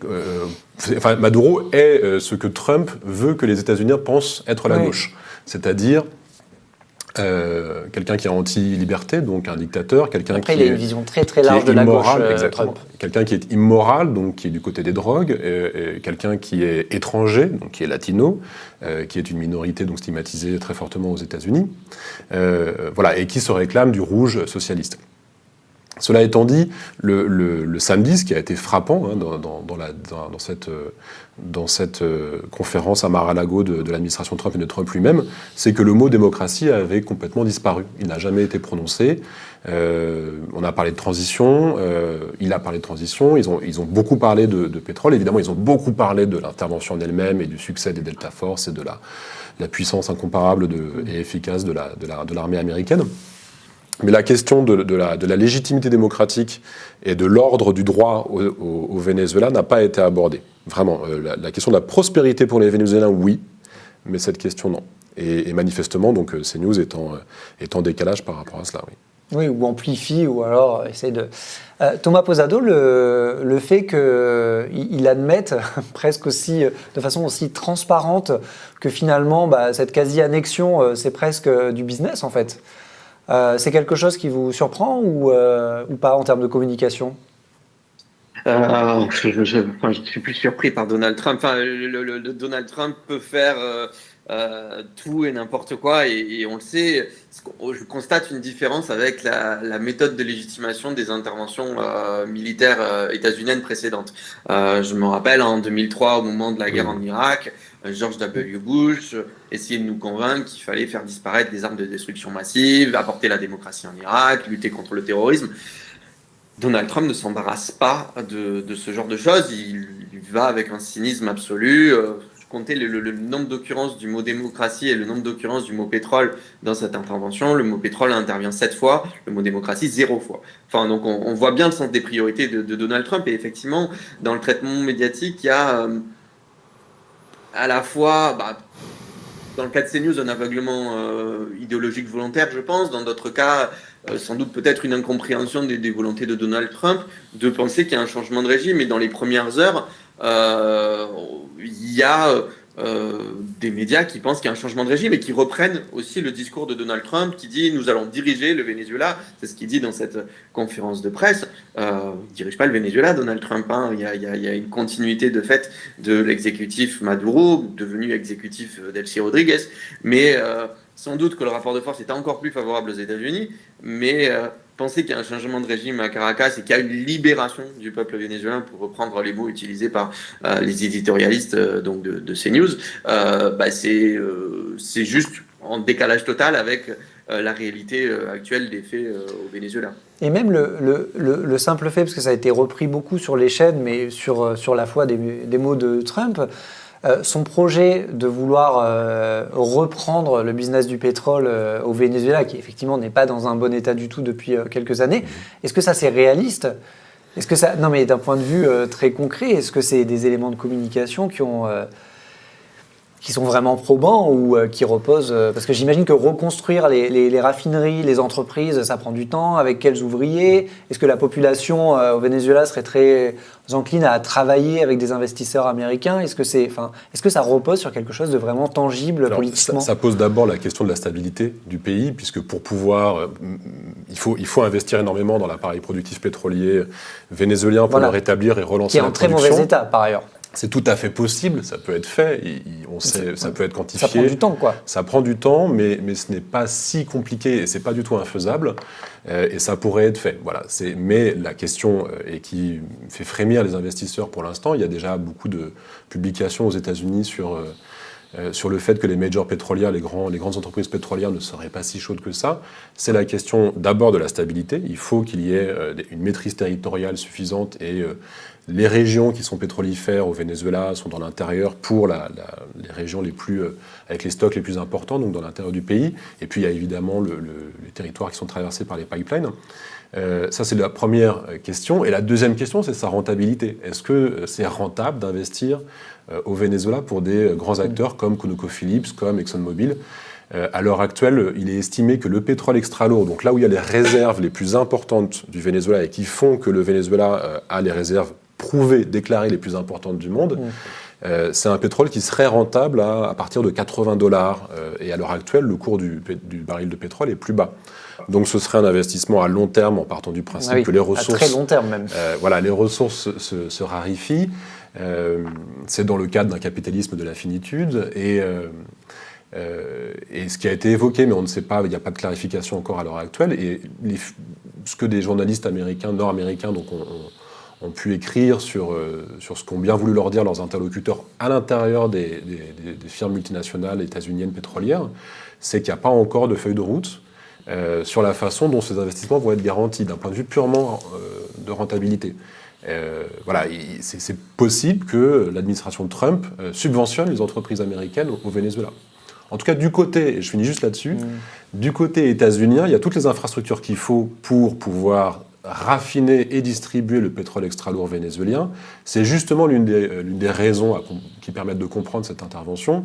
Maduro est ce que Trump veut que les États-Unis pensent être la gauche, c'est-à-dire quelqu'un qui est anti-liberté, donc un dictateur, quelqu'un qui il a une vision très très large de la gauche. Quelqu'un qui est immoral, donc qui est du côté des drogues, quelqu'un qui est étranger, donc qui est latino, qui est une minorité donc stigmatisée très fortement aux États-Unis, et qui se réclame du rouge socialiste. Cela étant dit, le samedi, ce qui a été frappant dans cette conférence à Mar-a-Lago de l'administration Trump et de Trump lui-même, c'est que le mot démocratie avait complètement disparu. Il n'a jamais été prononcé. On a parlé de transition, il a parlé de transition, ils ont beaucoup parlé de pétrole, évidemment ils ont beaucoup parlé de l'intervention en elle-même et du succès des Delta Force et de la puissance incomparable et efficace de l'armée américaine. Mais la question de la légitimité démocratique et de l'ordre du droit au Venezuela n'a pas été abordée. Vraiment, la question de la prospérité pour les Vénézuéliens, oui, mais cette question, non. Et manifestement, donc, CNews est en décalage par rapport à cela, oui. Oui, ou amplifie, ou alors essaie de... Thomas Posado, le fait qu'il admette presque aussi, de façon aussi transparente que finalement, cette quasi-annexion, c'est presque du business, en fait. C'est quelque chose qui vous surprend ou pas en termes de communication ? Je suis plus surpris par Donald Trump. Le Donald Trump peut faire tout et n'importe quoi, et on le sait. Je constate une différence avec la méthode de légitimation des interventions militaires états-uniennes précédentes. Je me rappelle en 2003, au moment de la guerre en Irak, George W. Bush essayait de nous convaincre qu'il fallait faire disparaître des armes de destruction massive, apporter la démocratie en Irak, lutter contre le terrorisme. Donald Trump ne s'embarrasse pas de ce genre de choses. Il va avec un cynisme absolu. Je comptais le nombre d'occurrences du mot démocratie et le nombre d'occurrences du mot pétrole dans cette intervention. Le mot pétrole intervient 7 fois, le mot démocratie 0 fois. Donc on voit bien le sens des priorités de Donald Trump. Et effectivement, dans le traitement médiatique, il y a à la fois, dans le cas de CNews, un aveuglement idéologique volontaire, je pense. Dans d'autres cas, sans doute peut-être une incompréhension des volontés de Donald Trump de penser qu'il y a un changement de régime. Et dans les premières heures, il y a des médias qui pensent qu'il y a un changement de régime et qui reprennent aussi le discours de Donald Trump qui dit « nous allons diriger le Venezuela ». C'est ce qu'il dit dans cette conférence de presse. Il ne dirige pas le Venezuela, Donald Trump. Il y a une continuité de fait de l'exécutif Maduro, devenu exécutif Delcy Rodriguez. Mais sans doute que le rapport de force est encore plus favorable aux États-Unis. Mais penser qu'il y a un changement de régime à Caracas et qu'il y a une libération du peuple vénézuélien, pour reprendre les mots utilisés par les éditorialistes donc de CNews, c'est juste en décalage total avec la réalité actuelle des faits au Venezuela. Et même le simple fait, parce que ça a été repris beaucoup sur les chaînes, mais sur la foi des mots de Trump, son projet de vouloir reprendre le business du pétrole au Venezuela, qui effectivement n'est pas dans un bon état du tout depuis quelques années, est-ce que ça c'est réaliste ? Est-ce que ça... Non mais d'un point de vue très concret, est-ce que c'est des éléments de communication qui sont vraiment probants ou qui reposent... parce que j'imagine que reconstruire les raffineries, les entreprises, ça prend du temps. Avec quels ouvriers ? Est-ce que la population au Venezuela serait très encline à travailler avec des investisseurs américains ? Est-ce que ça repose sur quelque chose de vraiment tangible politiquement ? Ça pose d'abord la question de la stabilité du pays, puisque pour pouvoir... il faut investir énormément dans l'appareil productif pétrolier vénézuélien pour le rétablir et relancer la production. Qui est en très mauvais état, par ailleurs. C'est tout à fait possible, ça peut être fait, ça peut être quantifié. Ça prend du temps, quoi. Ça prend du temps, mais ce n'est pas si compliqué et c'est pas du tout infaisable. Et ça pourrait être fait. Voilà. Mais la question, et qui fait frémir les investisseurs pour l'instant, il y a déjà beaucoup de publications aux États-Unis sur le fait que les majors pétrolières, les grandes entreprises pétrolières ne seraient pas si chaudes que ça. C'est la question d'abord de la stabilité. Il faut qu'il y ait une maîtrise territoriale suffisante et les régions qui sont pétrolifères au Venezuela sont dans l'intérieur pour les régions avec les stocks les plus importants, donc dans l'intérieur du pays. Et puis il y a évidemment les territoires qui sont traversés par les pipelines. Ça, c'est la première question. Et la deuxième question, c'est sa rentabilité. Est-ce que c'est rentable d'investir au Venezuela pour des grands acteurs comme ConocoPhillips, comme ExxonMobil. À l'heure actuelle, il est estimé que le pétrole extra-lourd, donc là où il y a les réserves les plus importantes du Venezuela et qui font que le Venezuela a les réserves prouvées, déclarées les plus importantes du monde, c'est un pétrole qui serait rentable à partir de $80. Et à l'heure actuelle, le cours du baril de pétrole est plus bas. Donc ce serait un investissement à long terme en partant du principe que les ressources... À très long terme même. Voilà, les ressources se raréfient. C'est dans le cadre d'un capitalisme de la finitude. Et ce qui a été évoqué, mais on ne sait pas, il n'y a pas de clarification encore à l'heure actuelle, et ce que des journalistes américains, nord-américains, donc ont pu écrire sur ce qu'ont bien voulu leur dire leurs interlocuteurs à l'intérieur des firmes multinationales états-uniennes pétrolières, c'est qu'il n'y a pas encore de feuille de route sur la façon dont ces investissements vont être garantis d'un point de vue purement de rentabilité. Voilà, c'est possible que l'administration de Trump subventionne les entreprises américaines au Venezuela. En tout cas, du côté, et je finis juste là-dessus, du côté états-unien, il y a toutes les infrastructures qu'il faut pour pouvoir raffiner et distribuer le pétrole extra-lourd vénézuélien. C'est justement l'une des raisons qui permettent de comprendre cette intervention.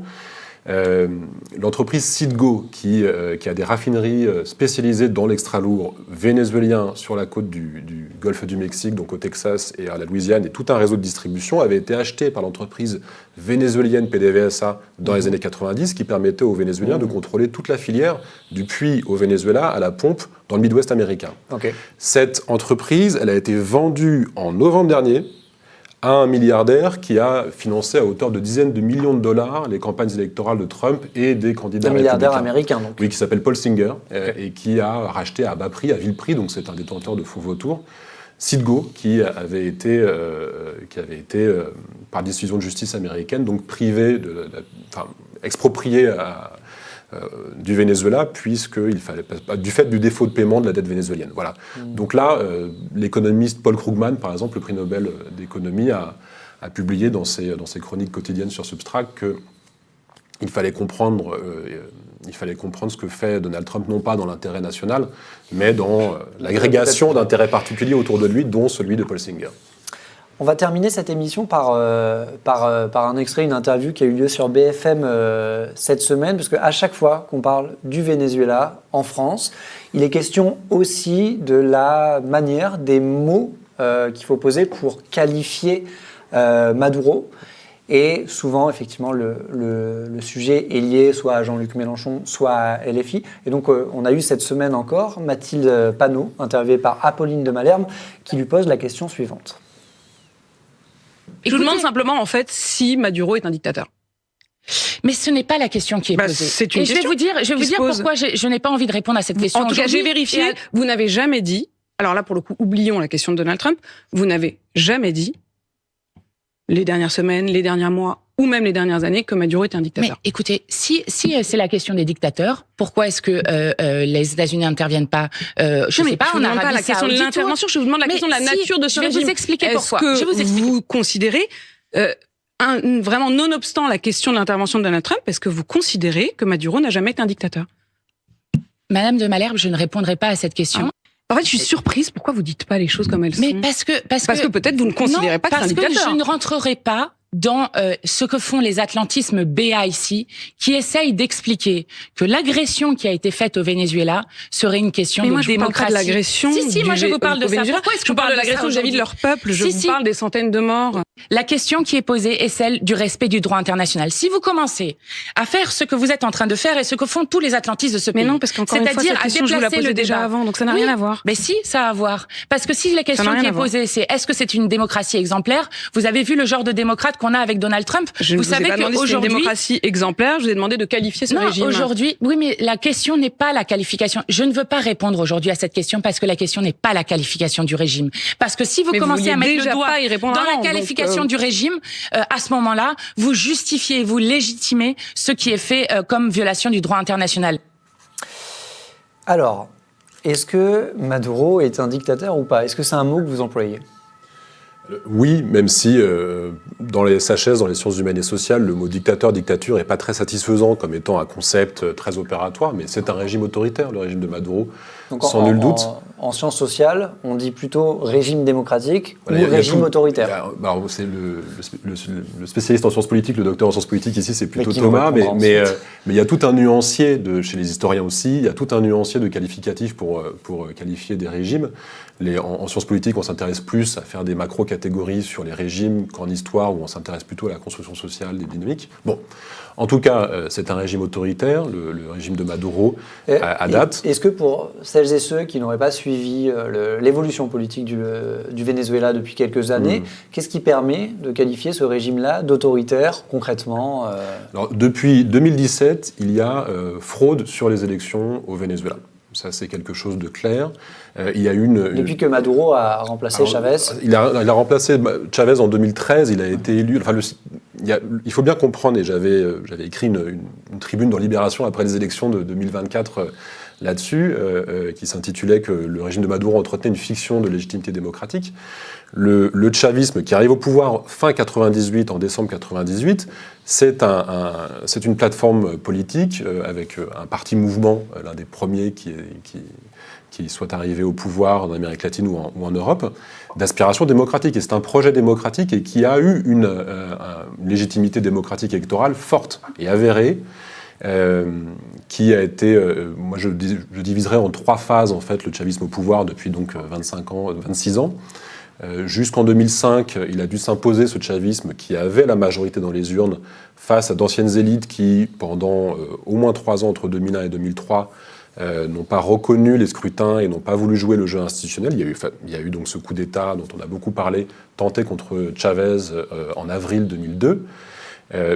L'entreprise Citgo, qui a des raffineries spécialisées dans l'extra-lourd vénézuélien sur la côte du golfe du Mexique, donc au Texas et à la Louisiane, et tout un réseau de distribution, avait été acheté par l'entreprise vénézuélienne PDVSA dans les années 90, qui permettait aux Vénézuéliens de contrôler toute la filière du puits au Venezuela à la pompe dans le Midwest américain. Cette entreprise, elle a été vendue en novembre dernier à un milliardaire qui a financé à hauteur de dizaines de millions de dollars les campagnes électorales de Trump et des candidats républicains. Un milliardaire américain, donc. Oui, qui s'appelle Paul Singer, et qui a racheté à bas prix, à vil prix, donc c'est un détenteur de fonds vautours, Citgo, qui avait été par décision de justice américaine, donc privé, exproprié du Venezuela, du fait du défaut de paiement de la dette vénézuélienne. Voilà. Donc là, l'économiste Paul Krugman, par exemple, le prix Nobel d'économie, a publié dans ses chroniques quotidiennes sur Substack qu'il fallait comprendre ce que fait Donald Trump, non pas dans l'intérêt national, mais dans l'agrégation d'intérêts particuliers autour de lui, dont celui de Paul Singer. On va terminer cette émission par un extrait, une interview qui a eu lieu sur BFM cette semaine, parce qu'à chaque fois qu'on parle du Venezuela en France, il est question aussi de la manière, des mots qu'il faut poser pour qualifier Maduro. Et souvent, effectivement, le sujet est lié soit à Jean-Luc Mélenchon, soit à LFI. Et donc, on a eu cette semaine encore Mathilde Panot, interviewée par Apolline de Malherbe, qui lui pose la question suivante. Je vous demande simplement, en fait, si Maduro est un dictateur. Mais ce n'est pas la question qui est posée. C'est une question. Je vais vous dire pourquoi je n'ai pas envie de répondre à cette question. En tout cas, j'ai vérifié. Vous n'avez jamais dit, alors là, pour le coup, oublions la question de Donald Trump, vous n'avez jamais dit, les dernières semaines, les derniers mois, ou même les dernières années, que Maduro est un dictateur. Mais écoutez, si c'est la question des dictateurs, pourquoi est-ce que les États-Unis n'interviennent pas je ne sais pas, en Arabie Saoudite. Pas la question de l'intervention, je vous demande la question de la nature de ce régime. Je vais vous expliquer pourquoi. Est-ce que vous considérez, vraiment nonobstant la question de l'intervention de Donald Trump, est-ce que vous considérez que Maduro n'a jamais été un dictateur? Madame de Malherbe, je ne répondrai pas à cette question. En fait, je suis surprise. Pourquoi vous dites pas les choses comme elles sont? Mais parce que peut-être vous ne considérez pas que c'est un dictateur. Parce que je ne rentrerai pas dans ce que font les atlantismes BA ici, qui essayent d'expliquer que l'agression qui a été faite au Venezuela serait une question de démocratie. Mais moi, je vous parle pas de l'agression. Si, moi je vous parle de ça. Pourquoi est-ce que je vous parle de l'agression vis-à-vis de leur peuple? Je vous parle des centaines de morts. La question qui est posée est celle du respect du droit international. Si vous commencez à faire ce que vous êtes en train de faire et ce que font tous les atlantistes de ce pays, mais non, parce qu'encore une fois, cette question, je vous la posais déjà avant, donc ça n'a rien à voir. Mais si, ça a à voir. Parce que si la question qui est posée, c'est est-ce que c'est une démocratie exemplaire? Vous avez vu le genre de démocrate qu'on a avec Donald Trump. Je vous savez que c'est une démocratie exemplaire. Je vous ai demandé de qualifier ce régime. Aujourd'hui, oui, mais la question n'est pas la qualification. Je ne veux pas répondre aujourd'hui à cette question parce que la question n'est pas la qualification du régime. Parce que si vous commencez à mettre le doigt dans la qualification du régime, à ce moment-là, vous justifiez, vous légitimez ce qui est fait comme violation du droit international. Alors, est-ce que Maduro est un dictateur ou pas? Est-ce que c'est un mot que vous employez? Oui, même si dans les SHS, dans les sciences humaines et sociales, le mot dictateur, dictature n'est pas très satisfaisant comme étant un concept très opératoire, mais c'est un régime autoritaire, le régime de Maduro, donc sans nul doute. en sciences sociales, on dit plutôt régime démocratique ou régime autoritaire. C'est le spécialiste en sciences politiques, le docteur en sciences politiques ici, c'est plutôt Thomas, mais il y a tout un nuancier, chez les historiens aussi, il y a tout un nuancier de qualificatifs pour qualifier des régimes. En sciences politiques, on s'intéresse plus à faire des macro-catégories sur les régimes qu'en histoire, où on s'intéresse plutôt à la construction sociale, des dynamiques. Bon, en tout cas, c'est un régime autoritaire, le régime de Maduro, à date. Est-ce que pour celles et ceux qui n'auraient pas suivi l'évolution politique du Venezuela depuis quelques années, qu'est-ce qui permet de qualifier ce régime-là d'autoritaire, concrètement Alors, depuis 2017, il y a fraude sur les élections au Venezuela. Ça, c'est quelque chose de clair. Il y a Depuis que Maduro a remplacé Chavez. Il a remplacé Chavez en 2013, il a été élu. Enfin, il faut bien comprendre, et j'avais écrit une tribune dans Libération après les élections de 2024 là-dessus, qui s'intitulait que le régime de Maduro entretenait une fiction de légitimité démocratique. Le chavisme qui arrive au pouvoir fin 98, en décembre 98, c'est une plateforme politique avec un parti mouvement, l'un des premiers qui soit arrivé au pouvoir en Amérique latine ou en Europe, d'aspiration démocratique. Et c'est un projet démocratique et qui a eu une légitimité démocratique électorale forte et avérée, qui a été, moi je diviserais en 3 phases en fait le chavisme au pouvoir depuis donc 26 ans. Jusqu'en 2005, il a dû s'imposer ce chavisme qui avait la majorité dans les urnes face à d'anciennes élites qui, pendant au moins 3 ans, entre 2001 et 2003, n'ont pas reconnu les scrutins et n'ont pas voulu jouer le jeu institutionnel. Il y a eu donc ce coup d'État dont on a beaucoup parlé, tenté contre Chavez en avril 2002.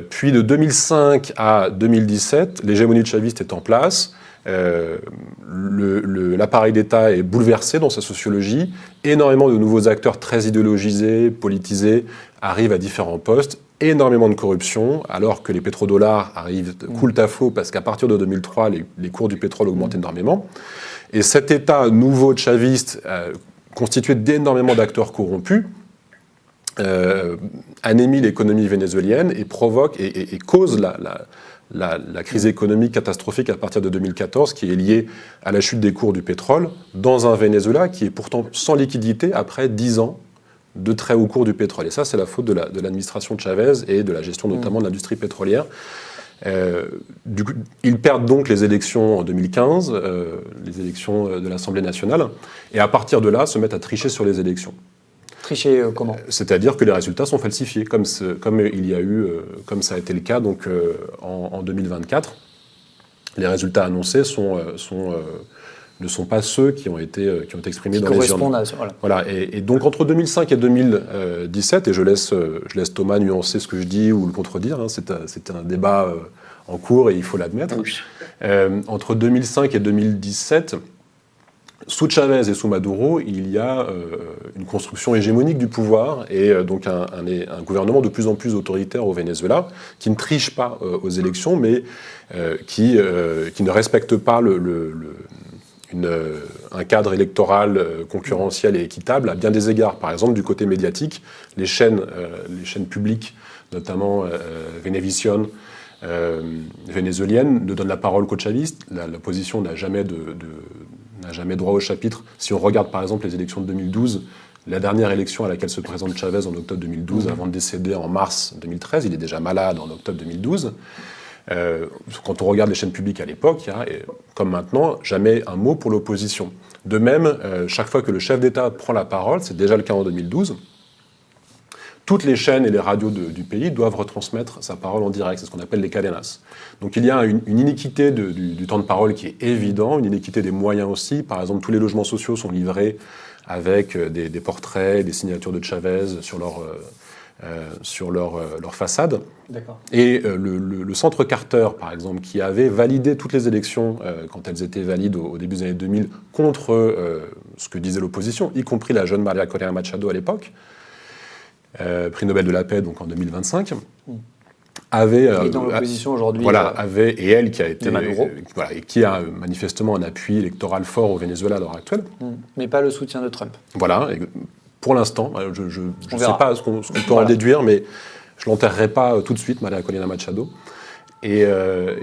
Puis de 2005 à 2017, l'hégémonie chaviste est en place. L'appareil d'État est bouleversé dans sa sociologie. Énormément de nouveaux acteurs très idéologisés, politisés, arrivent à différents postes. Énormément de corruption, alors que les pétrodollars coulent à flot, parce qu'à partir de 2003, les cours du pétrole augmentent énormément. Et cet État nouveau chaviste, constitué d'énormément d'acteurs corrompus, anémie l'économie vénézuélienne et provoque et cause la crise économique catastrophique à partir de 2014, qui est liée à la chute des cours du pétrole, dans un Venezuela qui est pourtant sans liquidité après 10 ans de très haut cours du pétrole. Et ça, c'est la faute de l'administration de Chavez et de la gestion notamment de l'industrie pétrolière. Du coup, ils perdent donc les élections en 2015, les élections de l'Assemblée nationale, et à partir de là, se mettent à tricher sur les élections. Tricher comment ? C'est-à-dire que les résultats sont falsifiés, comme ça a été le cas donc, en 2024. Les résultats annoncés ne sont pas ceux qui ont été exprimés dans les urnes. Voilà. Et donc entre 2005 et 2017, et je laisse Thomas nuancer ce que je dis ou le contredire, hein, c'est un débat en cours et il faut l'admettre. Entre 2005 et 2017, sous Chavez et sous Maduro, il y a une construction hégémonique du pouvoir et donc un gouvernement de plus en plus autoritaire au Venezuela, qui ne triche pas aux élections, mais qui ne respecte pas un cadre électoral concurrentiel et équitable à bien des égards. Par exemple, du côté médiatique, les chaînes publiques, notamment Venevisión, vénézuélienne, ne donne la parole qu'aux chavistes. L'opposition n'a jamais droit au chapitre. Si on regarde par exemple les élections de 2012, la dernière élection à laquelle se présente Chavez en octobre 2012, avant de décéder en mars 2013, il est déjà malade en octobre 2012. Quand on regarde les chaînes publiques à l'époque, il y a, comme maintenant, jamais un mot pour l'opposition. De même, chaque fois que le chef d'État prend la parole, c'est déjà le cas en 2012, toutes les chaînes et les radios du pays doivent retransmettre sa parole en direct. C'est ce qu'on appelle les cadenas. Donc il y a une iniquité du temps de parole qui est évident, une iniquité des moyens aussi. Par exemple, tous les logements sociaux sont livrés avec des portraits, des signatures de Chavez sur leur façade. Et le centre Carter, par exemple, qui avait validé toutes les élections quand elles étaient valides au début des années 2000 contre ce que disait l'opposition, y compris la jeune María Corina Machado à l'époque, prix Nobel de la paix donc en 2025, avait dans l'opposition aujourd'hui, et elle qui a été et qui a manifestement un appui électoral fort au Venezuela à l'heure actuelle, mais pas le soutien de Trump. Voilà, et pour l'instant, je ne sais pas ce qu'on peut en déduire, mais je l'enterrerai pas tout de suite, María Corina Machado. Et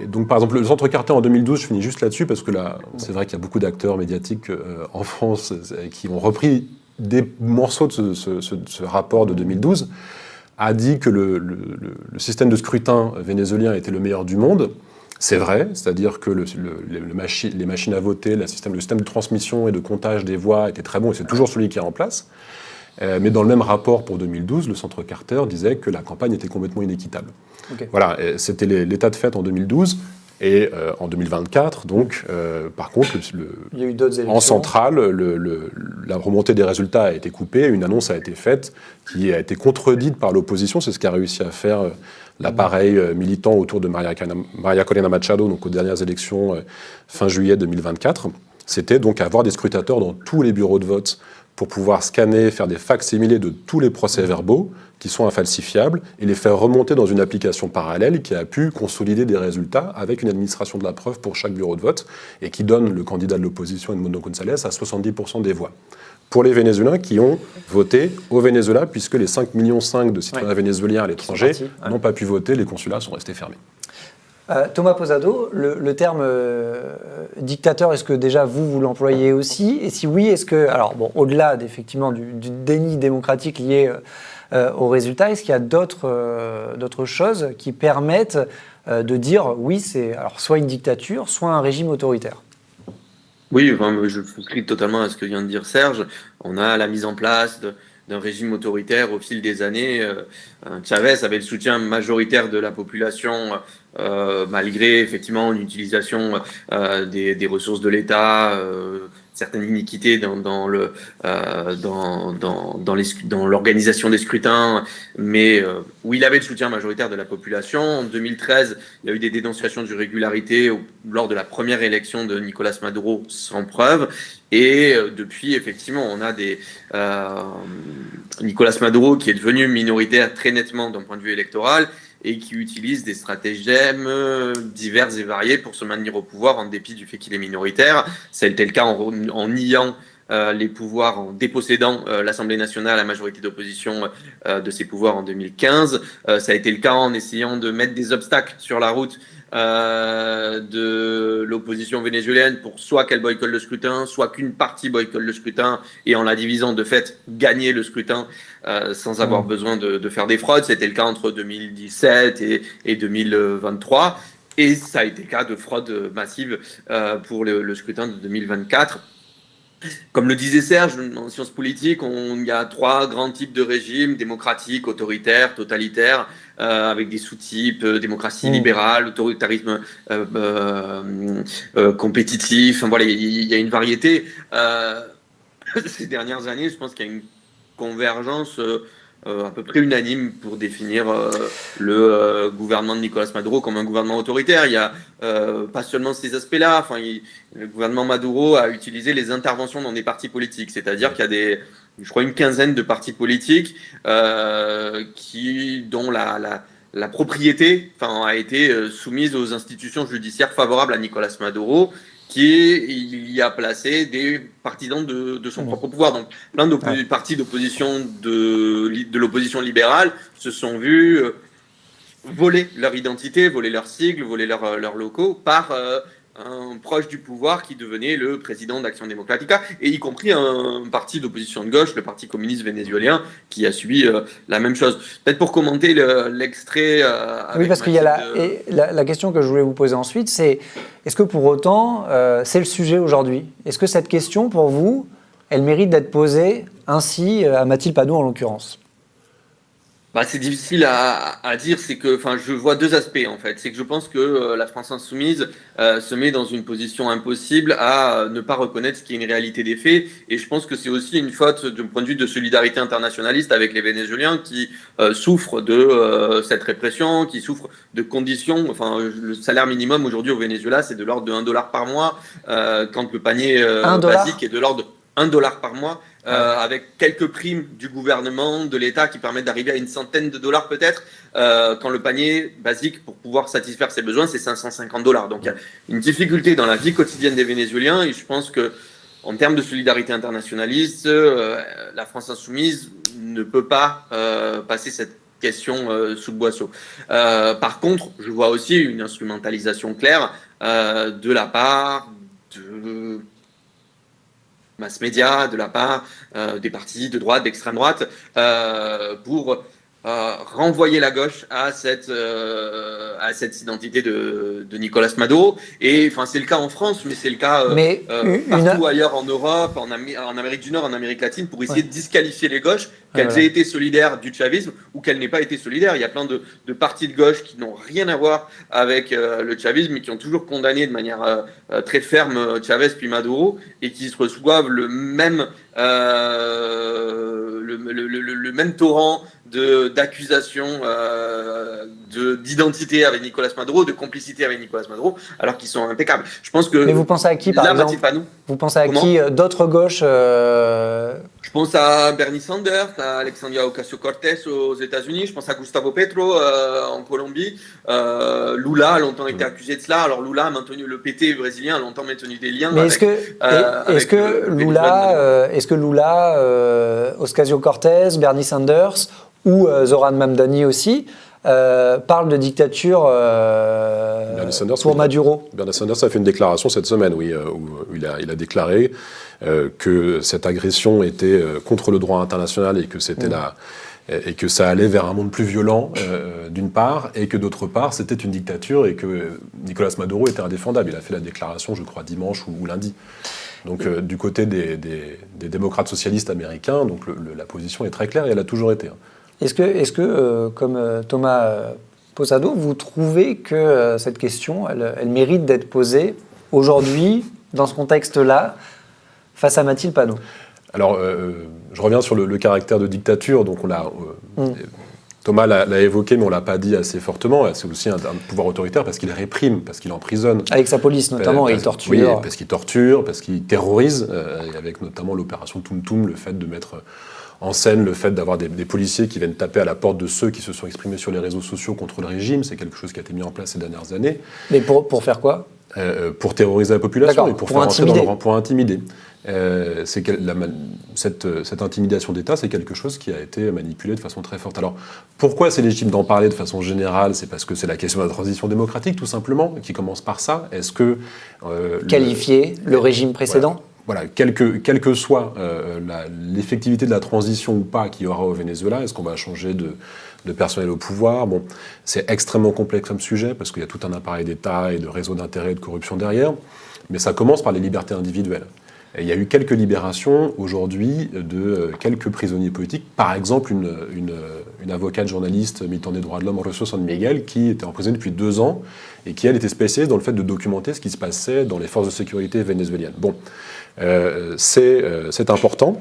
donc, par exemple, le Centre Carter en 2012, je finis juste là-dessus, parce que là, c'est vrai qu'il y a beaucoup d'acteurs médiatiques en France qui ont repris des morceaux de ce rapport de 2012, a dit que le système de scrutin vénézuélien était le meilleur du monde. C'est vrai, c'est-à-dire que les machines à voter, le système de transmission et de comptage des voix était très bon, et c'est toujours celui qui est en place. Mais dans le même rapport pour 2012, le Centre Carter disait que la campagne était complètement inéquitable. Okay. Voilà, c'était l'état de fait en 2012. Et en 2024, donc, par contre, il y a eu d'autres élections. En centrale, la remontée des résultats a été coupée. Une annonce a été faite qui a été contredite par l'opposition. C'est ce qu'a réussi à faire l'appareil militant autour de Maria Corina Machado, donc aux dernières élections fin juillet 2024. C'était donc avoir des scrutateurs dans tous les bureaux de vote pour pouvoir scanner, faire des facs-similés de tous les procès-verbaux qui sont infalsifiables et les faire remonter dans une application parallèle qui a pu consolider des résultats avec une administration de la preuve pour chaque bureau de vote et qui donne le candidat de l'opposition, Edmundo González, à 70% des voix. Pour les Vénézuéliens qui ont voté au Venezuela, puisque les 5,5 millions de citoyens vénézuéliens à l'étranger n'ont pas pu voter, les consulats sont restés fermés. Thomas Posado, le terme dictateur, est-ce que déjà vous l'employez aussi? Et si oui, est-ce que, alors bon, au-delà effectivement du déni démocratique lié aux résultats, est-ce qu'il y a d'autres choses qui permettent de dire oui, c'est alors soit une dictature, soit un régime autoritaire? Oui, enfin, je souscris totalement à ce que vient de dire Serge. On a la mise en place d'un régime autoritaire au fil des années. Chavez avait le soutien majoritaire de la population, malgré effectivement une utilisation des ressources de l'État, certaines iniquités dans l'organisation des scrutins, mais où il avait le soutien majoritaire de la population. En 2013, il y a eu des dénonciations d'irrégularités lors de la première élection de Nicolás Maduro sans preuve. Et depuis, effectivement, on a Nicolás Maduro qui est devenu minoritaire très nettement d'un point de vue électoral et qui utilise des stratagèmes divers et variés pour se maintenir au pouvoir en dépit du fait qu'il est minoritaire. C'était le cas en niant les pouvoirs, en dépossédant l'Assemblée nationale, la majorité d'opposition, de ses pouvoirs en 2015. Ça a été le cas en essayant de mettre des obstacles sur la route de l'opposition vénézuélienne pour soit qu'elle boycotte le scrutin, soit qu'une partie boycotte le scrutin et en la divisant de fait gagner le scrutin sans avoir besoin de faire des fraudes. C'était le cas entre 2017 et 2023 et ça a été le cas de fraude massive pour le scrutin de 2024. Comme le disait Serge, en sciences politiques, il y a 3 grands types de régimes, démocratiques, autoritaires, totalitaires, avec des sous-types, démocratie libérale, autoritarisme compétitif. Enfin, voilà, il y a une variété. Ces dernières années, je pense qu'il y a une convergence à peu près unanime pour définir le gouvernement de Nicolás Maduro comme un gouvernement autoritaire. Il y a pas seulement ces aspects-là. Enfin, le gouvernement Maduro a utilisé les interventions dans des partis politiques, c'est-à-dire qu'il y a je crois, une quinzaine de partis politiques dont la propriété a été soumise aux institutions judiciaires favorables à Nicolás Maduro, qui y a placé des partisans de son propre pouvoir. Donc, plein de partis d'opposition de l'opposition libérale se sont vus voler leur identité, voler leur sigle, voler leurs locaux par un proche du pouvoir qui devenait le président d'Action Democratica, et y compris un parti d'opposition de gauche, le Parti communiste vénézuélien, qui a subi la même chose. Peut-être pour commenter l'extrait... oui, parce qu'il y a la question que je voulais vous poser ensuite, c'est est-ce que pour autant, c'est le sujet aujourd'hui? Est-ce que cette question, pour vous, elle mérite d'être posée ainsi à Mathilde Panot en l'occurrence? C'est difficile à dire, c'est que, je vois 2 aspects en fait. C'est que je pense que la France insoumise se met dans une position impossible à ne pas reconnaître ce qui est une réalité des faits. Et je pense que c'est aussi une faute d'un point de vue de solidarité internationaliste avec les Vénézuéliens qui souffrent de cette répression, qui souffrent de conditions. Enfin, le salaire minimum aujourd'hui au Venezuela, c'est de l'ordre de $1 par mois, quand le panier basique est de l'ordre de $1 par mois. Avec quelques primes du gouvernement, de l'État qui permettent d'arriver à une centaine de dollars peut-être, quand le panier basique pour pouvoir satisfaire ses besoins c'est $550. Donc il y a une difficulté dans la vie quotidienne des Vénézuéliens et je pense que en termes de solidarité internationaliste, la France insoumise ne peut pas passer cette question sous le boisseau. Par contre, je vois aussi une instrumentalisation claire de la part de mass média, de la part des partis de droite, d'extrême droite, pour renvoyer la gauche à cette identité de Nicolas Maduro. Et enfin, c'est le cas en France, mais c'est le cas partout ailleurs en Europe, en Amérique du Nord, en Amérique latine, pour essayer de disqualifier les gauches, qu'elles aient été solidaires du chavisme ou qu'elles n'aient pas été solidaires. Il y a plein de partis de gauche qui n'ont rien à voir avec le chavisme, mais qui ont toujours condamné de manière très ferme Chavez puis Maduro, et qui se reçoivent le même torrent d'accusations d'identité avec Nicolas Maduro, de complicité avec Nicolas Maduro, alors qu'ils sont impeccables. Je pense que. Mais vous pensez à qui, par exemple Vous pensez à qui d'autres gauches Je pense à Bernie Sanders, à Alexandria Ocasio-Cortez aux États-Unis. Je pense à Gustavo Petro en Colombie. Lula a longtemps été accusé de cela. Alors Lula a maintenu, le PT brésilien a longtemps maintenu des liens. Mais est-ce que Lula, Ocasio-Cortez, Bernie Sanders ou Zoran Mamdani aussi parlent de dictature pour Maduro? Bernie Sanders a fait une déclaration cette semaine, où il a déclaré que cette agression était contre le droit international et que c'était et que ça allait vers un monde plus violent, d'une part, et que d'autre part, c'était une dictature et que Nicolas Maduro était indéfendable. Il a fait la déclaration, je crois, dimanche ou lundi. Donc, du côté des démocrates socialistes américains, donc la position est très claire et elle a toujours été. Est-ce que comme Thomas Posado, vous trouvez que cette question, elle mérite d'être posée aujourd'hui, dans ce contexte-là, face à Mathilde Panot? Alors, je reviens sur le caractère de dictature. Donc, Thomas l'a évoqué, mais on ne l'a pas dit assez fortement. C'est aussi un pouvoir autoritaire parce qu'il réprime, parce qu'il emprisonne. Avec sa police, notamment, il torture. Oui, parce qu'il torture, parce qu'il terrorise, avec notamment l'opération Toum Toum, le fait de mettre en scène le fait d'avoir des policiers qui viennent taper à la porte de ceux qui se sont exprimés sur les réseaux sociaux contre le régime. C'est quelque chose qui a été mis en place ces dernières années. Mais pour faire quoi? Pour terroriser la population et pour faire entrer dans le rang, pour intimider. Cette intimidation d'État, c'est quelque chose qui a été manipulé de façon très forte. Alors, pourquoi c'est légitime d'en parler de façon générale? C'est parce que c'est la question de la transition démocratique, tout simplement, qui commence par ça. Est-ce que... qualifier le régime précédent? Voilà, quelle que soit l'effectivité de la transition ou pas qu'il y aura au Venezuela, est-ce qu'on va changer de personnel au pouvoir? Bon, c'est extrêmement complexe comme sujet, parce qu'il y a tout un appareil d'État et de réseaux d'intérêt et de corruption derrière, mais ça commence par les libertés individuelles. Et il y a eu quelques libérations aujourd'hui de quelques prisonniers politiques, par exemple une avocate journaliste militant des droits de l'homme, Rosso San Miguel, qui était emprisonnée depuis 2 ans et qui, elle, était spécialisée dans le fait de documenter ce qui se passait dans les forces de sécurité vénézuéliennes. Bon, c'est important.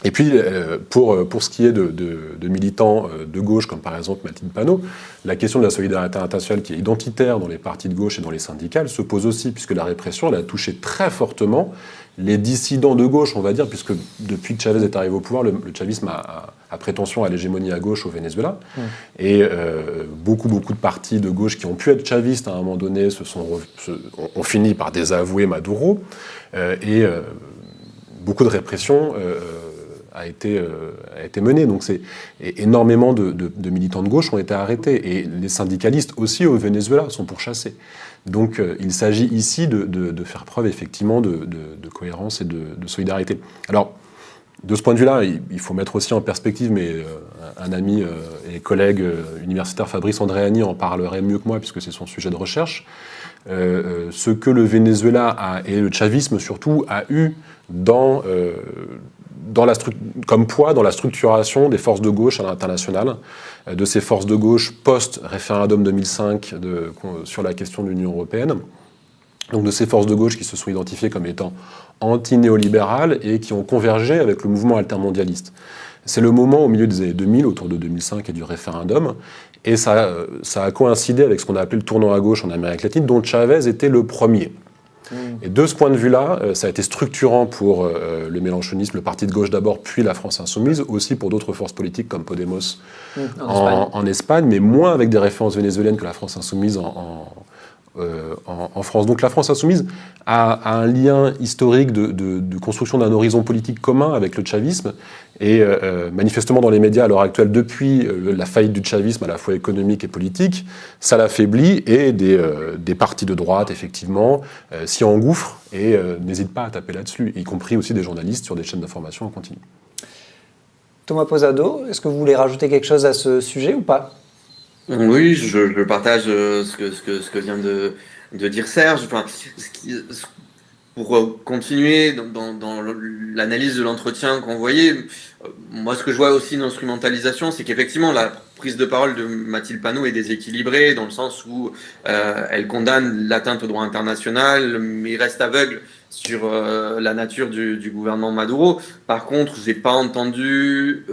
Et puis, pour ce qui est de militants de gauche, comme par exemple Mathilde Panot, la question de la solidarité internationale qui est identitaire dans les partis de gauche et dans les syndicats se pose aussi, puisque la répression, elle a touché très fortement les dissidents de gauche, on va dire, puisque depuis que Chavez est arrivé au pouvoir, le chavisme a prétention à l'hégémonie à gauche au Venezuela. Et beaucoup de partis de gauche qui ont pu être chavistes à un moment donné ont fini par désavouer Maduro. Et beaucoup de répression a été menée. Donc énormément de militants de gauche ont été arrêtés. Et les syndicalistes aussi au Venezuela sont pourchassés. Donc il s'agit ici de faire preuve effectivement de cohérence et de solidarité. Alors, de ce point de vue-là, il faut mettre aussi en perspective, mais un ami et collègue universitaire, Fabrice Andréani, en parlerait mieux que moi, puisque c'est son sujet de recherche, ce que le Venezuela et le chavisme surtout a eu comme poids dans la structuration des forces de gauche à l'international, de ces forces de gauche post-référendum 2005 sur la question de l'Union européenne, donc de ces forces de gauche qui se sont identifiées comme étant anti-néolibérales et qui ont convergé avec le mouvement altermondialiste. C'est le moment au milieu des années 2000, autour de 2005 et du référendum, et ça a coïncidé avec ce qu'on a appelé le tournant à gauche en Amérique latine, dont Chavez était le premier. Et de ce point de vue-là, ça a été structurant pour le mélenchonisme, le parti de gauche d'abord, puis la France insoumise, aussi pour d'autres forces politiques comme Podemos en Espagne, mais moins avec des références vénézuéliennes que la France insoumise en France. Donc la France insoumise a un lien historique de construction d'un horizon politique commun avec le chavisme, et manifestement dans les médias à l'heure actuelle, depuis la faillite du chavisme à la fois économique et politique, ça l'affaiblit, et des partis de droite, effectivement, s'y engouffrent et n'hésitent pas à taper là-dessus, y compris aussi des journalistes sur des chaînes d'information en continu. Thomas Posado, est-ce que vous voulez rajouter quelque chose à ce sujet ou pas ? Oui, je partage ce que vient de dire Serge. Enfin, pour continuer dans l'analyse de l'entretien qu'on voyait, moi ce que je vois aussi une instrumentalisation, c'est qu'effectivement la prise de parole de Mathilde Panot est déséquilibrée dans le sens où elle condamne l'atteinte au droit international, mais reste aveugle sur la nature du gouvernement Maduro. Par contre, j'ai pas entendu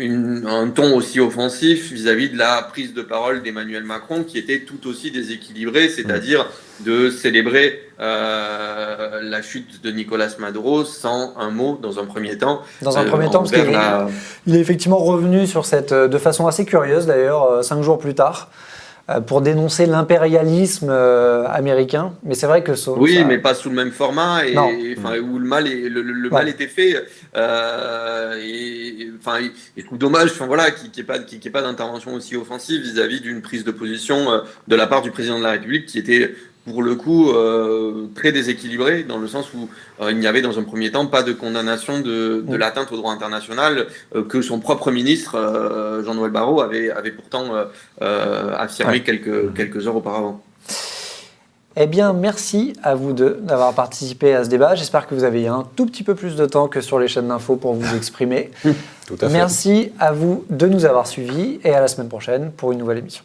un ton aussi offensif vis-à-vis de la prise de parole d'Emmanuel Macron, qui était tout aussi déséquilibré, c'est-à-dire de célébrer la chute de Nicolás Maduro sans un mot dans un premier temps. Dans un premier temps, parce qu'il est effectivement revenu sur de façon assez curieuse d'ailleurs, 5 jours plus tard, pour dénoncer l'impérialisme américain. Mais c'est vrai que mais pas sous le même format, où le mal était fait. Je trouve dommage qu'il n'y ait pas d'intervention aussi offensive vis-à-vis d'une prise de position de la part du président de la République, qui était pour le coup très déséquilibré, dans le sens où il n'y avait dans un premier temps pas de condamnation de l'atteinte au droit international que son propre ministre, Jean-Noël Barrot, avait pourtant affirmé quelques heures auparavant. Eh bien, merci à vous deux d'avoir participé à ce débat. J'espère que vous avez eu un tout petit peu plus de temps que sur les chaînes d'infos pour vous exprimer. Tout à fait. Merci à vous de nous avoir suivis, et à la semaine prochaine pour une nouvelle émission.